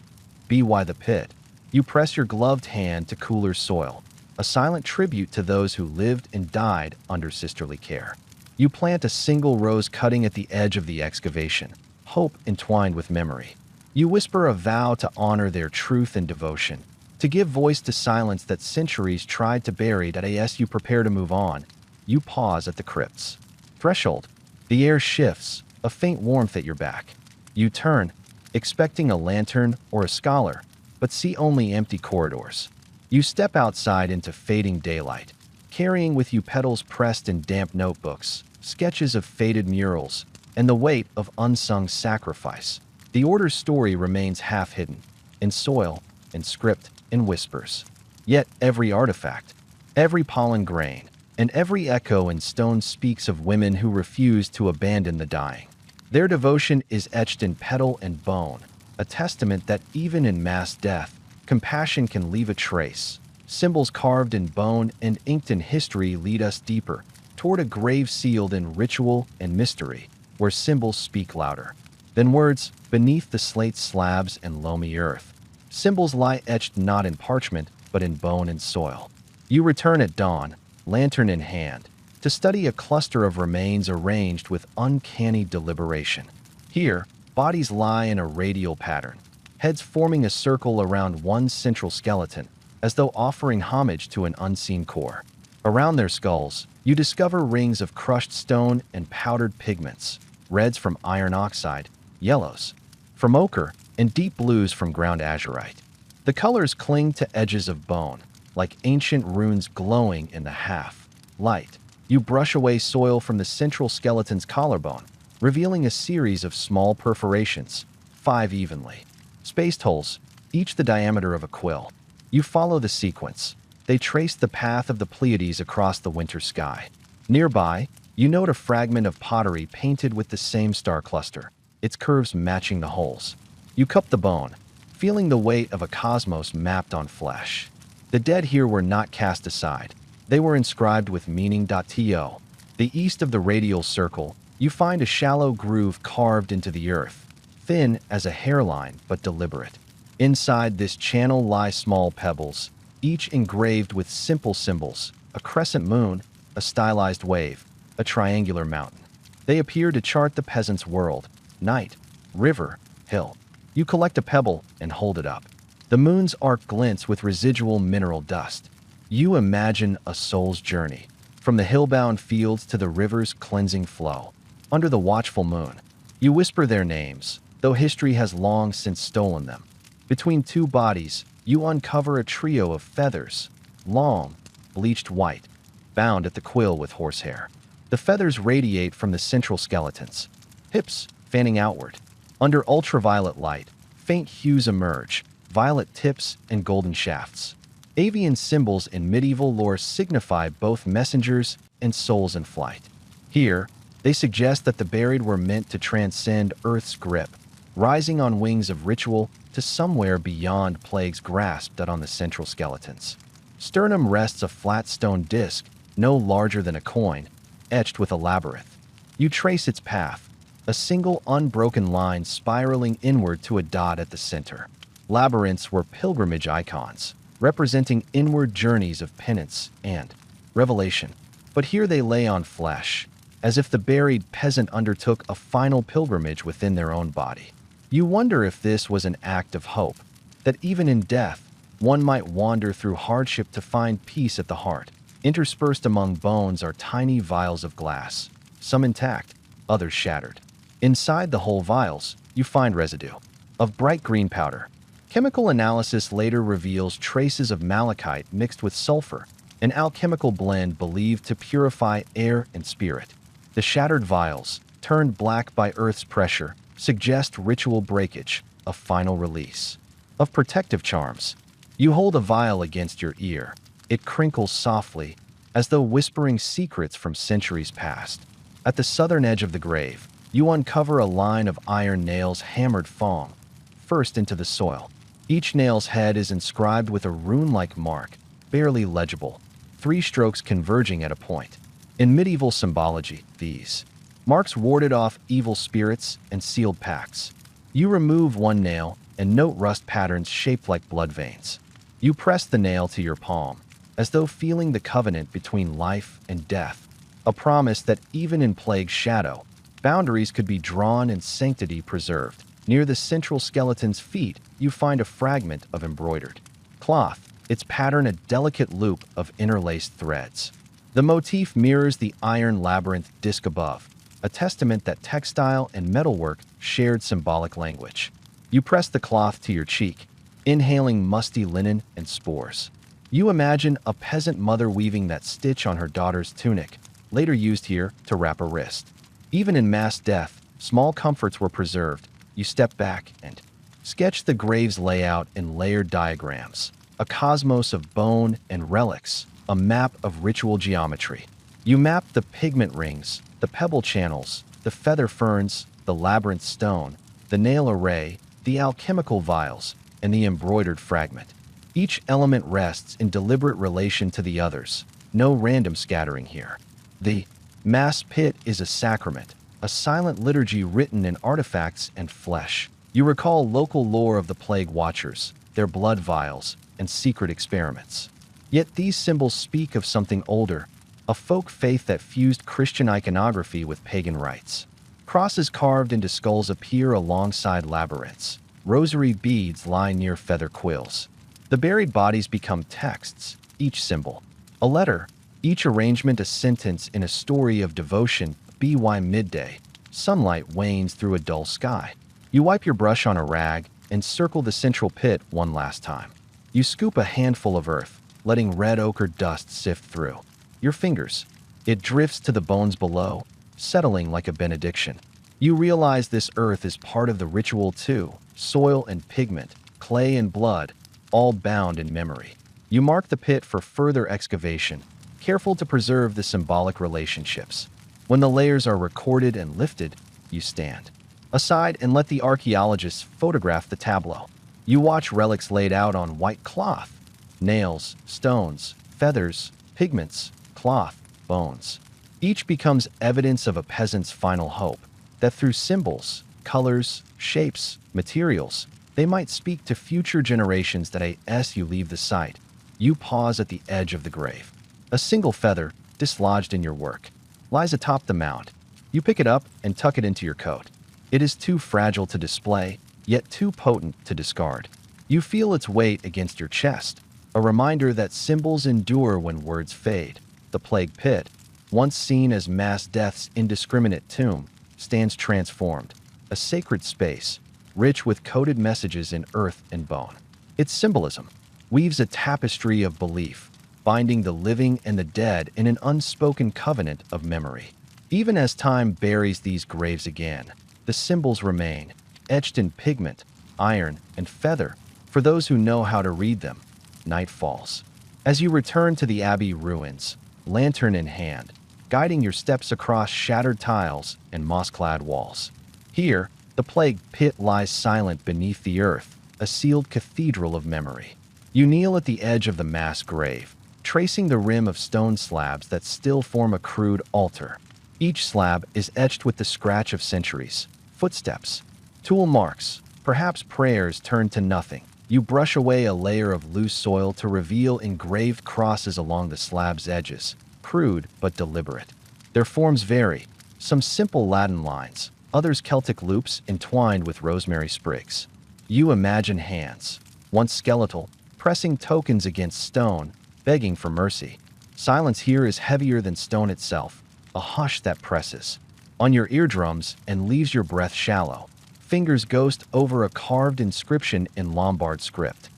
By the pit, you press your gloved hand to cooler soil, a silent tribute to those who lived and died under sisterly care. You plant a single rose cutting at the edge of the excavation, hope entwined with memory. You whisper a vow to honor their truth and devotion, to give voice to silence that centuries tried to bury. As you prepare to move on, you pause at the crypt's threshold. The air shifts, a faint warmth at your back. You turn, expecting a lantern or a scholar, but see only empty corridors. You step outside into fading daylight, carrying with you petals pressed in damp notebooks, sketches of faded murals, and the weight of unsung sacrifice. The order's story remains half-hidden, in soil, in script, in whispers. Yet every artifact, every pollen grain, and every echo in stone speaks of women who refuse to abandon the dying. Their devotion is etched in petal and bone, a testament that even in mass death, compassion can leave a trace. Symbols carved in bone and inked in history lead us deeper, toward a grave sealed in ritual and mystery, where symbols speak louder than words beneath the slate slabs and loamy earth. Symbols lie etched not in parchment, but in bone and soil. You return at dawn, lantern in hand, to study a cluster of remains arranged with uncanny deliberation. Here, bodies lie in a radial pattern, heads forming a circle around one central skeleton, as though offering homage to an unseen core. Around their skulls, you discover rings of crushed stone and powdered pigments, reds from iron oxide, yellows from ochre, and deep blues from ground azurite. The colors cling to edges of bone, like ancient runes glowing in the half-light. You brush away soil from the central skeleton's collarbone, revealing a series of small perforations, 5 evenly spaced holes, each the diameter of a quill. You follow the sequence. They trace the path of the Pleiades across the winter sky. Nearby, you note a fragment of pottery painted with the same star cluster, its curves matching the holes. You cup the bone, feeling the weight of a cosmos mapped on flesh. The dead here were not cast aside. They were inscribed with meaning. To the east of the radial circle, you find a shallow groove carved into the earth, thin as a hairline but deliberate. Inside this channel lie small pebbles, each engraved with simple symbols: a crescent moon, a stylized wave, a triangular mountain. They appear to chart the peasant's world: night, river, hill. You collect a pebble and hold it up. The moon's arc glints with residual mineral dust. You imagine a soul's journey, from the hill-bound fields to the river's cleansing flow. Under the watchful moon, you whisper their names, though history has long since stolen them. Between two bodies, you uncover a trio of feathers, long, bleached white, bound at the quill with horsehair. The feathers radiate from the central skeletons, hips fanning outward. Under ultraviolet light, faint hues emerge, violet tips and golden shafts. Avian symbols in medieval lore signify both messengers and souls in flight. Here, they suggest that the buried were meant to transcend Earth's grip, rising on wings of ritual to somewhere beyond plague's grasp. That on the central skeletons. Sternum rests a flat stone disc, no larger than a coin, etched with a labyrinth. You trace its path, a single unbroken line spiraling inward to a dot at the center. Labyrinths were pilgrimage icons, representing inward journeys of penance and revelation. But here they lay on flesh, as if the buried peasant undertook a final pilgrimage within their own body. You wonder if this was an act of hope, that even in death, one might wander through hardship to find peace at the heart. Interspersed among bones are tiny vials of glass, some intact, others shattered. Inside the whole vials, you find residue of bright green powder. Chemical analysis later reveals traces of malachite mixed with sulfur, an alchemical blend believed to purify air and spirit. The shattered vials, turned black by Earth's pressure, suggest ritual breakage, a final release. Of protective charms, you hold a vial against your ear. It crinkles softly, as though whispering secrets from centuries past. At the southern edge of the grave, you uncover a line of iron nails hammered first into the soil. Each nail's head is inscribed with a rune-like mark, barely legible, 3 strokes converging at a point. In medieval symbology, these marks warded off evil spirits and sealed pacts. You remove one nail and note rust patterns shaped like blood veins. You press the nail to your palm, as though feeling the covenant between life and death, a promise that even in plague's shadow, boundaries could be drawn and sanctity preserved. Near the central skeleton's feet, you find a fragment of embroidered cloth, its pattern a delicate loop of interlaced threads. The motif mirrors the iron labyrinth disc above, a testament that textile and metalwork shared symbolic language. You press the cloth to your cheek, inhaling musty linen and spores. You imagine a peasant mother weaving that stitch on her daughter's tunic, later used here to wrap a wrist. Even in mass death, small comforts were preserved. You step back and sketch the grave's layout in layered diagrams, a cosmos of bone and relics, a map of ritual geometry. You map the pigment rings, the pebble channels, the feather ferns, the labyrinth stone, the nail array, the alchemical vials, and the embroidered fragment. Each element rests in deliberate relation to the others, no random scattering here. The mass pit is a sacrament, a silent liturgy written in artifacts and flesh. You recall local lore of the plague watchers, their blood vials, and secret experiments. Yet these symbols speak of something older, a folk faith that fused Christian iconography with pagan rites. Crosses carved into skulls appear alongside labyrinths. Rosary beads lie near feather quills. The buried bodies become texts, each symbol a letter, each arrangement a sentence in a story of devotion. By midday, sunlight wanes through a dull sky. You wipe your brush on a rag and circle the central pit one last time. You scoop a handful of earth, letting red ochre dust sift through your fingers. It drifts to the bones below, settling like a benediction. You realize this earth is part of the ritual too, soil and pigment, clay and blood, all bound in memory. You mark the pit for further excavation, careful to preserve the symbolic relationships. When the layers are recorded and lifted, you stand aside and let the archaeologists photograph the tableau. You watch relics laid out on white cloth: nails, stones, feathers, pigments, cloth, bones. Each becomes evidence of a peasant's final hope, that through symbols, colors, shapes, materials, they might speak to future generations. That as you leave the site, you pause at the edge of the grave. A single feather, dislodged in your work, lies atop the mound. You pick it up and tuck it into your coat. It is too fragile to display, yet too potent to discard. You feel its weight against your chest, a reminder that symbols endure when words fade. The plague pit, once seen as mass death's indiscriminate tomb, stands transformed, a sacred space, rich with coded messages in earth and bone. Its symbolism weaves a tapestry of belief, binding the living and the dead in an unspoken covenant of memory. Even as time buries these graves again, the symbols remain, etched in pigment, iron, and feather, for those who know how to read them. Night falls. As you return to the abbey ruins, lantern in hand, guiding your steps across shattered tiles and moss-clad walls. Here, the plague pit lies silent beneath the earth, a sealed cathedral of memory. You kneel at the edge of the mass grave, tracing the rim of stone slabs that still form a crude altar. Each slab is etched with the scratch of centuries, footsteps, tool marks, perhaps prayers turned to nothing. You brush away a layer of loose soil to reveal engraved crosses along the slab's edges, crude but deliberate. Their forms vary, some simple Latin lines, others Celtic loops entwined with rosemary sprigs. You imagine hands, once skeletal, pressing tokens against stone, begging for mercy. Silence here is heavier than stone itself, a hush that presses on your eardrums and leaves your breath shallow. Fingers ghost over a carved inscription in Lombard script.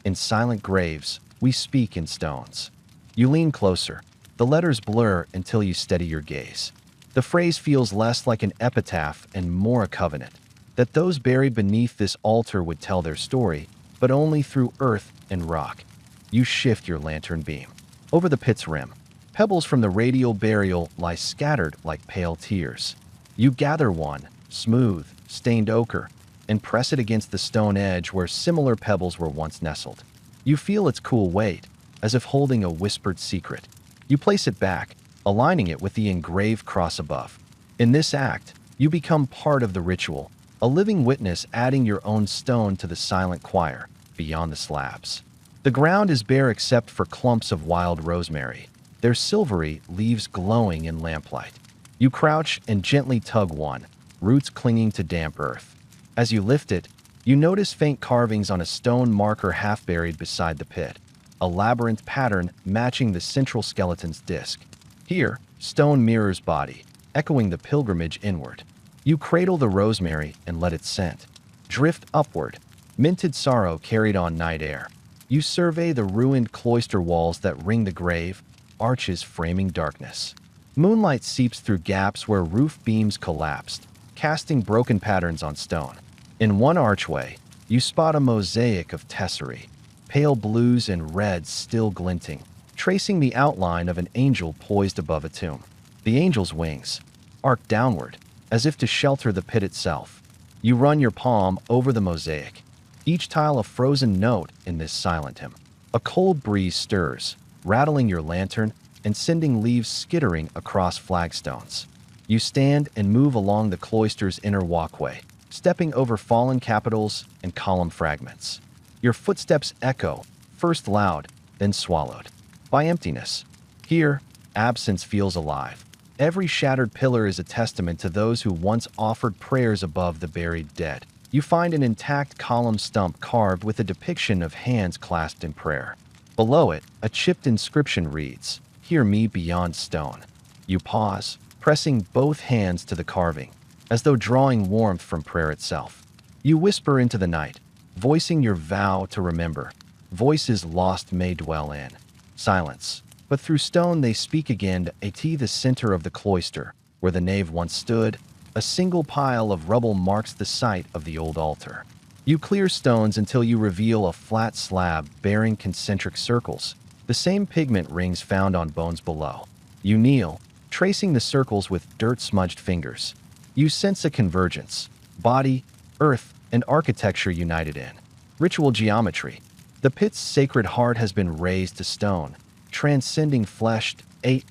In silent graves, we speak in stones. You lean closer. The letters blur until you steady your gaze. The phrase feels less like an epitaph and more a covenant, that those buried beneath this altar would tell their story, but only through earth and rock. You shift your lantern beam. Over the pit's rim, pebbles from the radial burial lie scattered like pale tears. You gather one, smooth, stained ochre, and press it against the stone edge where similar pebbles were once nestled. You feel its cool weight, as if holding a whispered secret. You place it back, aligning it with the engraved cross above. In this act, you become part of the ritual, a living witness adding your own stone to the silent choir beyond the slabs. The ground is bare except for clumps of wild rosemary, their silvery leaves glowing in lamplight. You crouch and gently tug one, roots clinging to damp earth. As you lift it, you notice faint carvings on a stone marker half buried beside the pit, a labyrinth pattern matching the central skeleton's disc. Here, stone mirrors body, echoing the pilgrimage inward. You cradle the rosemary and let it scent. Drift upward, minted sorrow carried on night air. You survey the ruined cloister walls that ring the grave, arches framing darkness. Moonlight seeps through gaps where roof beams collapsed, casting broken patterns on stone. In one archway, you spot a mosaic of tesserae, pale blues and reds still glinting, tracing the outline of an angel poised above a tomb. The angel's wings arc downward, as if to shelter the pit itself. You run your palm over the mosaic, each tile a frozen note in this silent hymn. A cold breeze stirs, rattling your lantern and sending leaves skittering across flagstones. You stand and move along the cloister's inner walkway, stepping over fallen capitals and column fragments. Your footsteps echo, first loud, then swallowed by emptiness. Here, absence feels alive. Every shattered pillar is a testament to those who once offered prayers above the buried dead. You find an intact column stump carved with a depiction of hands clasped in prayer. Below it, a chipped inscription reads, "Hear me beyond stone." You pause, pressing both hands to the carving, as though drawing warmth from prayer itself. You whisper into the night, voicing your vow to remember. Voices lost may dwell in silence, but through stone they speak again. At the center of the cloister, where the nave once stood, a single pile of rubble marks the site of the old altar. You clear stones until you reveal a flat slab bearing concentric circles, the same pigment rings found on bones below. You kneel, tracing the circles with dirt-smudged fingers. You sense a convergence, body, earth, and architecture united in ritual geometry. The pit's sacred heart has been raised to stone, transcending flesh.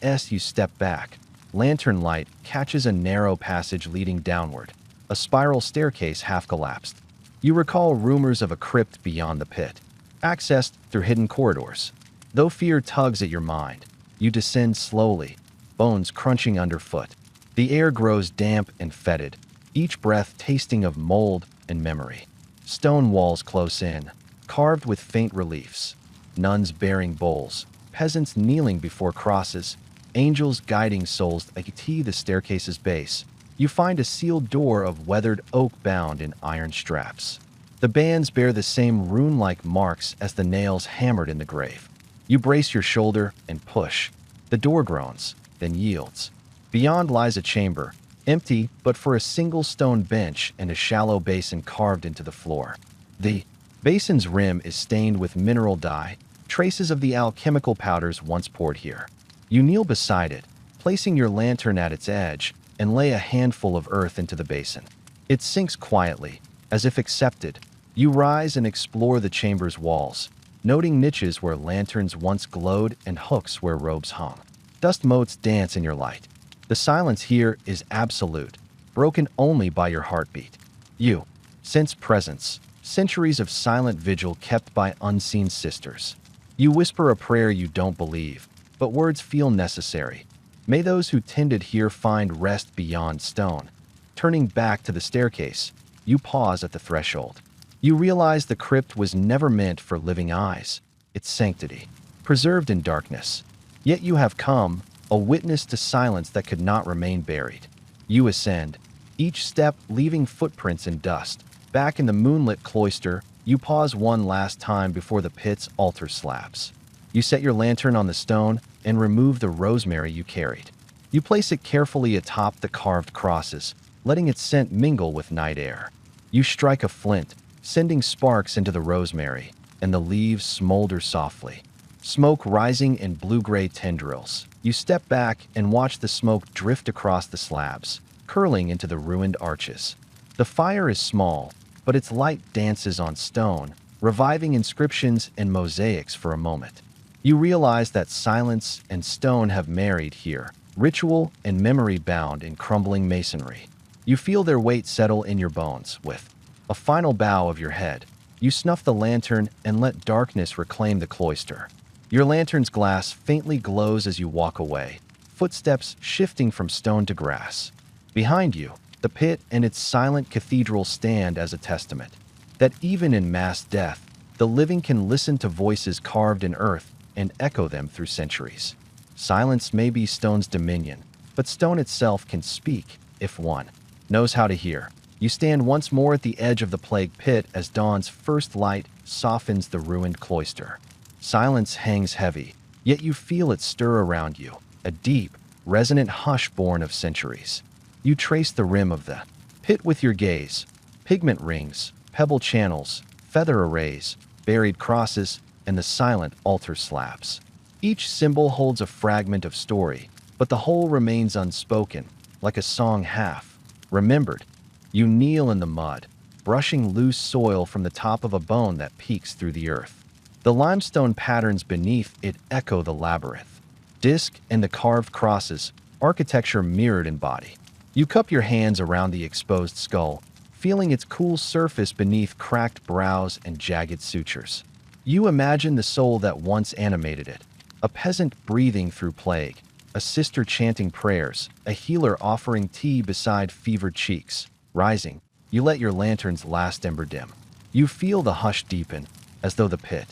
As you step back, lantern light catches a narrow passage leading downward, a spiral staircase half collapsed. You recall rumors of a crypt beyond the pit, accessed through hidden corridors. Though fear tugs at your mind, you descend slowly, bones crunching underfoot. The air grows damp and fetid, each breath tasting of mold and memory. Stone walls close in, carved with faint reliefs. Nuns bearing bowls, peasants kneeling before crosses, angels guiding souls. At the staircase's base, you find a sealed door of weathered oak bound in iron straps. The bands bear the same rune-like marks as the nails hammered in the grave. You brace your shoulder and push. The door groans, then yields. Beyond lies a chamber, empty but for a single stone bench and a shallow basin carved into the floor. The basin's rim is stained with mineral dye, traces of the alchemical powders once poured here. You kneel beside it, placing your lantern at its edge, and lay a handful of earth into the basin. It sinks quietly, as if accepted. You rise and explore the chamber's walls, noting niches where lanterns once glowed and hooks where robes hung. Dust motes dance in your light. The silence here is absolute, broken only by your heartbeat. You sense presence, centuries of silent vigil kept by unseen sisters. You whisper a prayer you don't believe, but words feel necessary. May those who tended here find rest beyond stone. Turning back to the staircase, you pause at the threshold. You realize the crypt was never meant for living eyes, its sanctity, preserved in darkness. Yet you have come, a witness to silence that could not remain buried. You ascend, each step leaving footprints in dust. Back in the moonlit cloister, you pause one last time before the pit's altar slabs. You set your lantern on the stone and remove the rosemary you carried. You place it carefully atop the carved crosses, letting its scent mingle with night air. You strike a flint, sending sparks into the rosemary, and the leaves smolder softly. Smoke rising in blue-gray tendrils. You step back and watch the smoke drift across the slabs, curling into the ruined arches. The fire is small, but its light dances on stone, reviving inscriptions and mosaics for a moment. You realize that silence and stone have married here, ritual and memory bound in crumbling masonry. You feel their weight settle in your bones. With a final bow of your head, you snuff the lantern and let darkness reclaim the cloister. Your lantern's glass faintly glows as you walk away, footsteps shifting from stone to grass. Behind you, the pit and its silent cathedral stand as a testament that even in mass death, the living can listen to voices carved in earth and echo them through centuries. Silence may be stone's dominion, but stone itself can speak if one knows how to hear. You stand once more at the edge of the plague pit as dawn's first light softens the ruined cloister. Silence hangs heavy, yet you feel it stir around you, a deep, resonant hush born of centuries. You trace the rim of the pit with your gaze. Pigment rings, pebble channels, feather arrays, buried crosses, and the silent altar slabs. Each symbol holds a fragment of story, but the whole remains unspoken, like a song half remembered. You kneel in the mud, brushing loose soil from the top of a bone that peeks through the earth. The limestone patterns beneath it echo the labyrinth. Disc and the carved crosses, architecture mirrored in body. You cup your hands around the exposed skull, feeling its cool surface beneath cracked brows and jagged sutures. You imagine the soul that once animated it, a peasant breathing through plague, a sister chanting prayers, a healer offering tea beside fevered cheeks. Rising, you let your lantern's last ember dim. You feel the hush deepen, as though the pit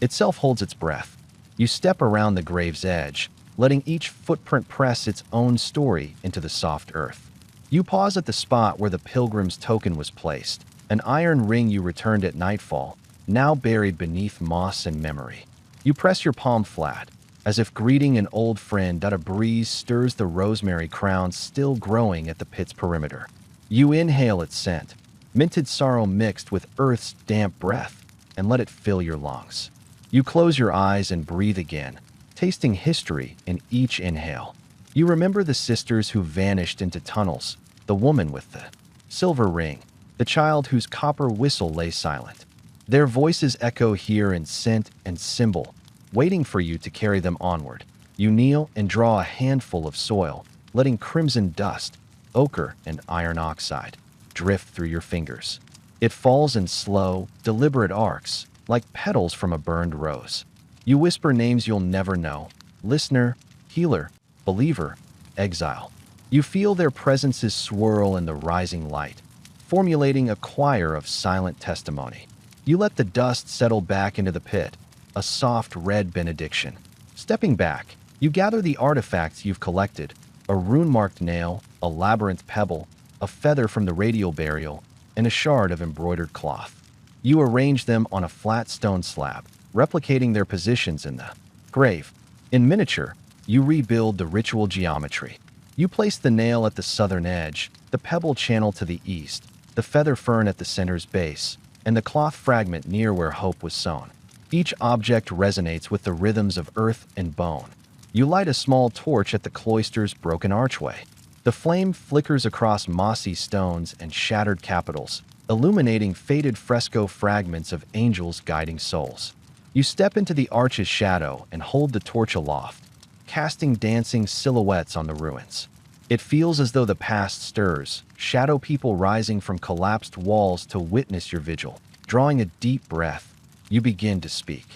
itself holds its breath. You step around the grave's edge, letting each footprint press its own story into the soft earth. You pause at the spot where the pilgrim's token was placed, an iron ring you returned at nightfall, now buried beneath moss and memory. You press your palm flat, as if greeting an old friend. A breeze stirs the rosemary crowns still growing at the pit's perimeter. You inhale its scent, minted sorrow mixed with earth's damp breath, and let it fill your lungs. You close your eyes and breathe again, tasting history in each inhale. You remember the sisters who vanished into tunnels, the woman with the silver ring, the child whose copper whistle lay silent. Their voices echo here in scent and symbol, waiting for you to carry them onward. You kneel and draw a handful of soil, letting crimson dust, ochre, and iron oxide drift through your fingers. It falls in slow, deliberate arcs, like petals from a burned rose. You whisper names you'll never know: listener, healer, believer, exile. You feel their presences swirl in the rising light, formulating a choir of silent testimony. You let the dust settle back into the pit, a soft red benediction. Stepping back, you gather the artifacts you've collected: a rune-marked nail, a labyrinth pebble, a feather from the radial burial, and a shard of embroidered cloth. You arrange them on a flat stone slab, replicating their positions in the grave. In miniature, you rebuild the ritual geometry. You place the nail at the southern edge, the pebble channel to the east, the feather fern at the center's base, and the cloth fragment near where hope was sown. Each object resonates with the rhythms of earth and bone. You light a small torch at the cloister's broken archway. The flame flickers across mossy stones and shattered capitals, illuminating faded fresco fragments of angels guiding souls. You step into the arch's shadow and hold the torch aloft, casting dancing silhouettes on the ruins. It feels as though the past stirs, shadow people rising from collapsed walls to witness your vigil. Drawing a deep breath, you begin to speak.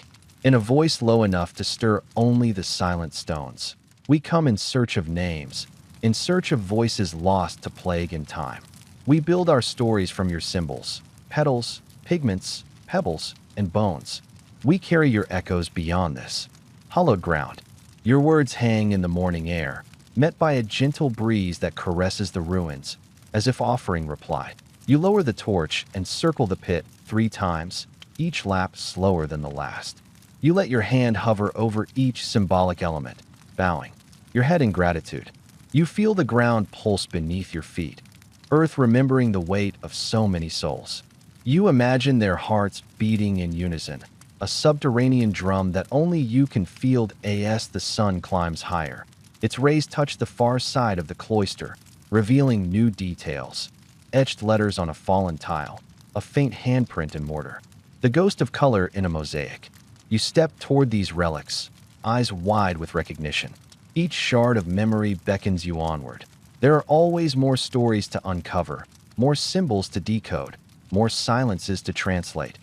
In a voice low enough to stir only the silent stones. We come in search of names, in search of voices lost to plague and time. We build our stories from your symbols, petals, pigments, pebbles, and bones. We carry your echoes beyond this hallowed ground. Your words hang in the morning air, met by a gentle breeze that caresses the ruins, as if offering reply. You lower the torch and circle the pit 3 times, each lap slower than the last. You let your hand hover over each symbolic element, bowing your head in gratitude. You feel the ground pulse beneath your feet, earth remembering the weight of so many souls. You imagine their hearts beating in unison, a subterranean drum that only you can feel as the sun climbs higher. Its rays touch the far side of the cloister, revealing new details. Etched letters on a fallen tile, a faint handprint in mortar, the ghost of color in a mosaic. You step toward these relics, eyes wide with recognition. Each shard of memory beckons you onward. There are always more stories to uncover, more symbols to decode, more silences to translate.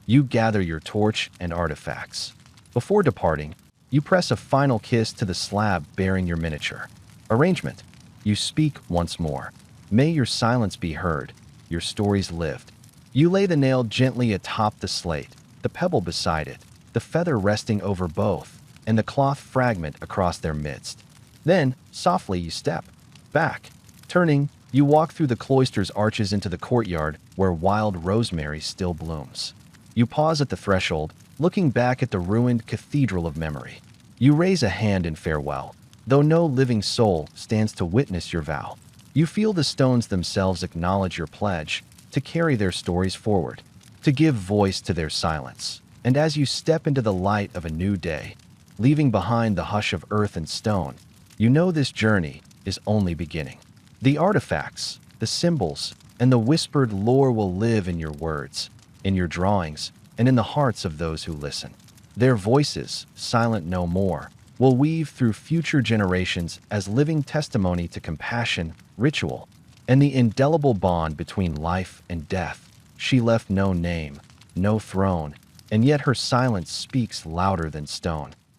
You gather your torch and artifacts. Before departing, you press a final kiss to the slab bearing your miniature. Arrangement. You speak once more. May your silence be heard, your stories lived. You lay the nail gently atop the slate, the pebble beside it, the feather resting over both, and the cloth fragment across their midst. Then, softly you step back. Turning, you walk through the cloister's arches into the courtyard where wild rosemary still blooms. You pause at the threshold, looking back at the ruined cathedral of memory. You raise a hand in farewell, though no living soul stands to witness your vow. You feel the stones themselves acknowledge your pledge to carry their stories forward, to give voice to their silence. And as you step into the light of a new day, leaving behind the hush of earth and stone, you know this journey is only beginning. The artifacts, the symbols, and the whispered lore will live in your words, in your drawings, and in the hearts of those who listen. Their voices, silent no more, will weave through future generations as living testimony to compassion, ritual, And the indelible bond between life and death. She left no name, no throne, and yet her silence speaks louder than stone.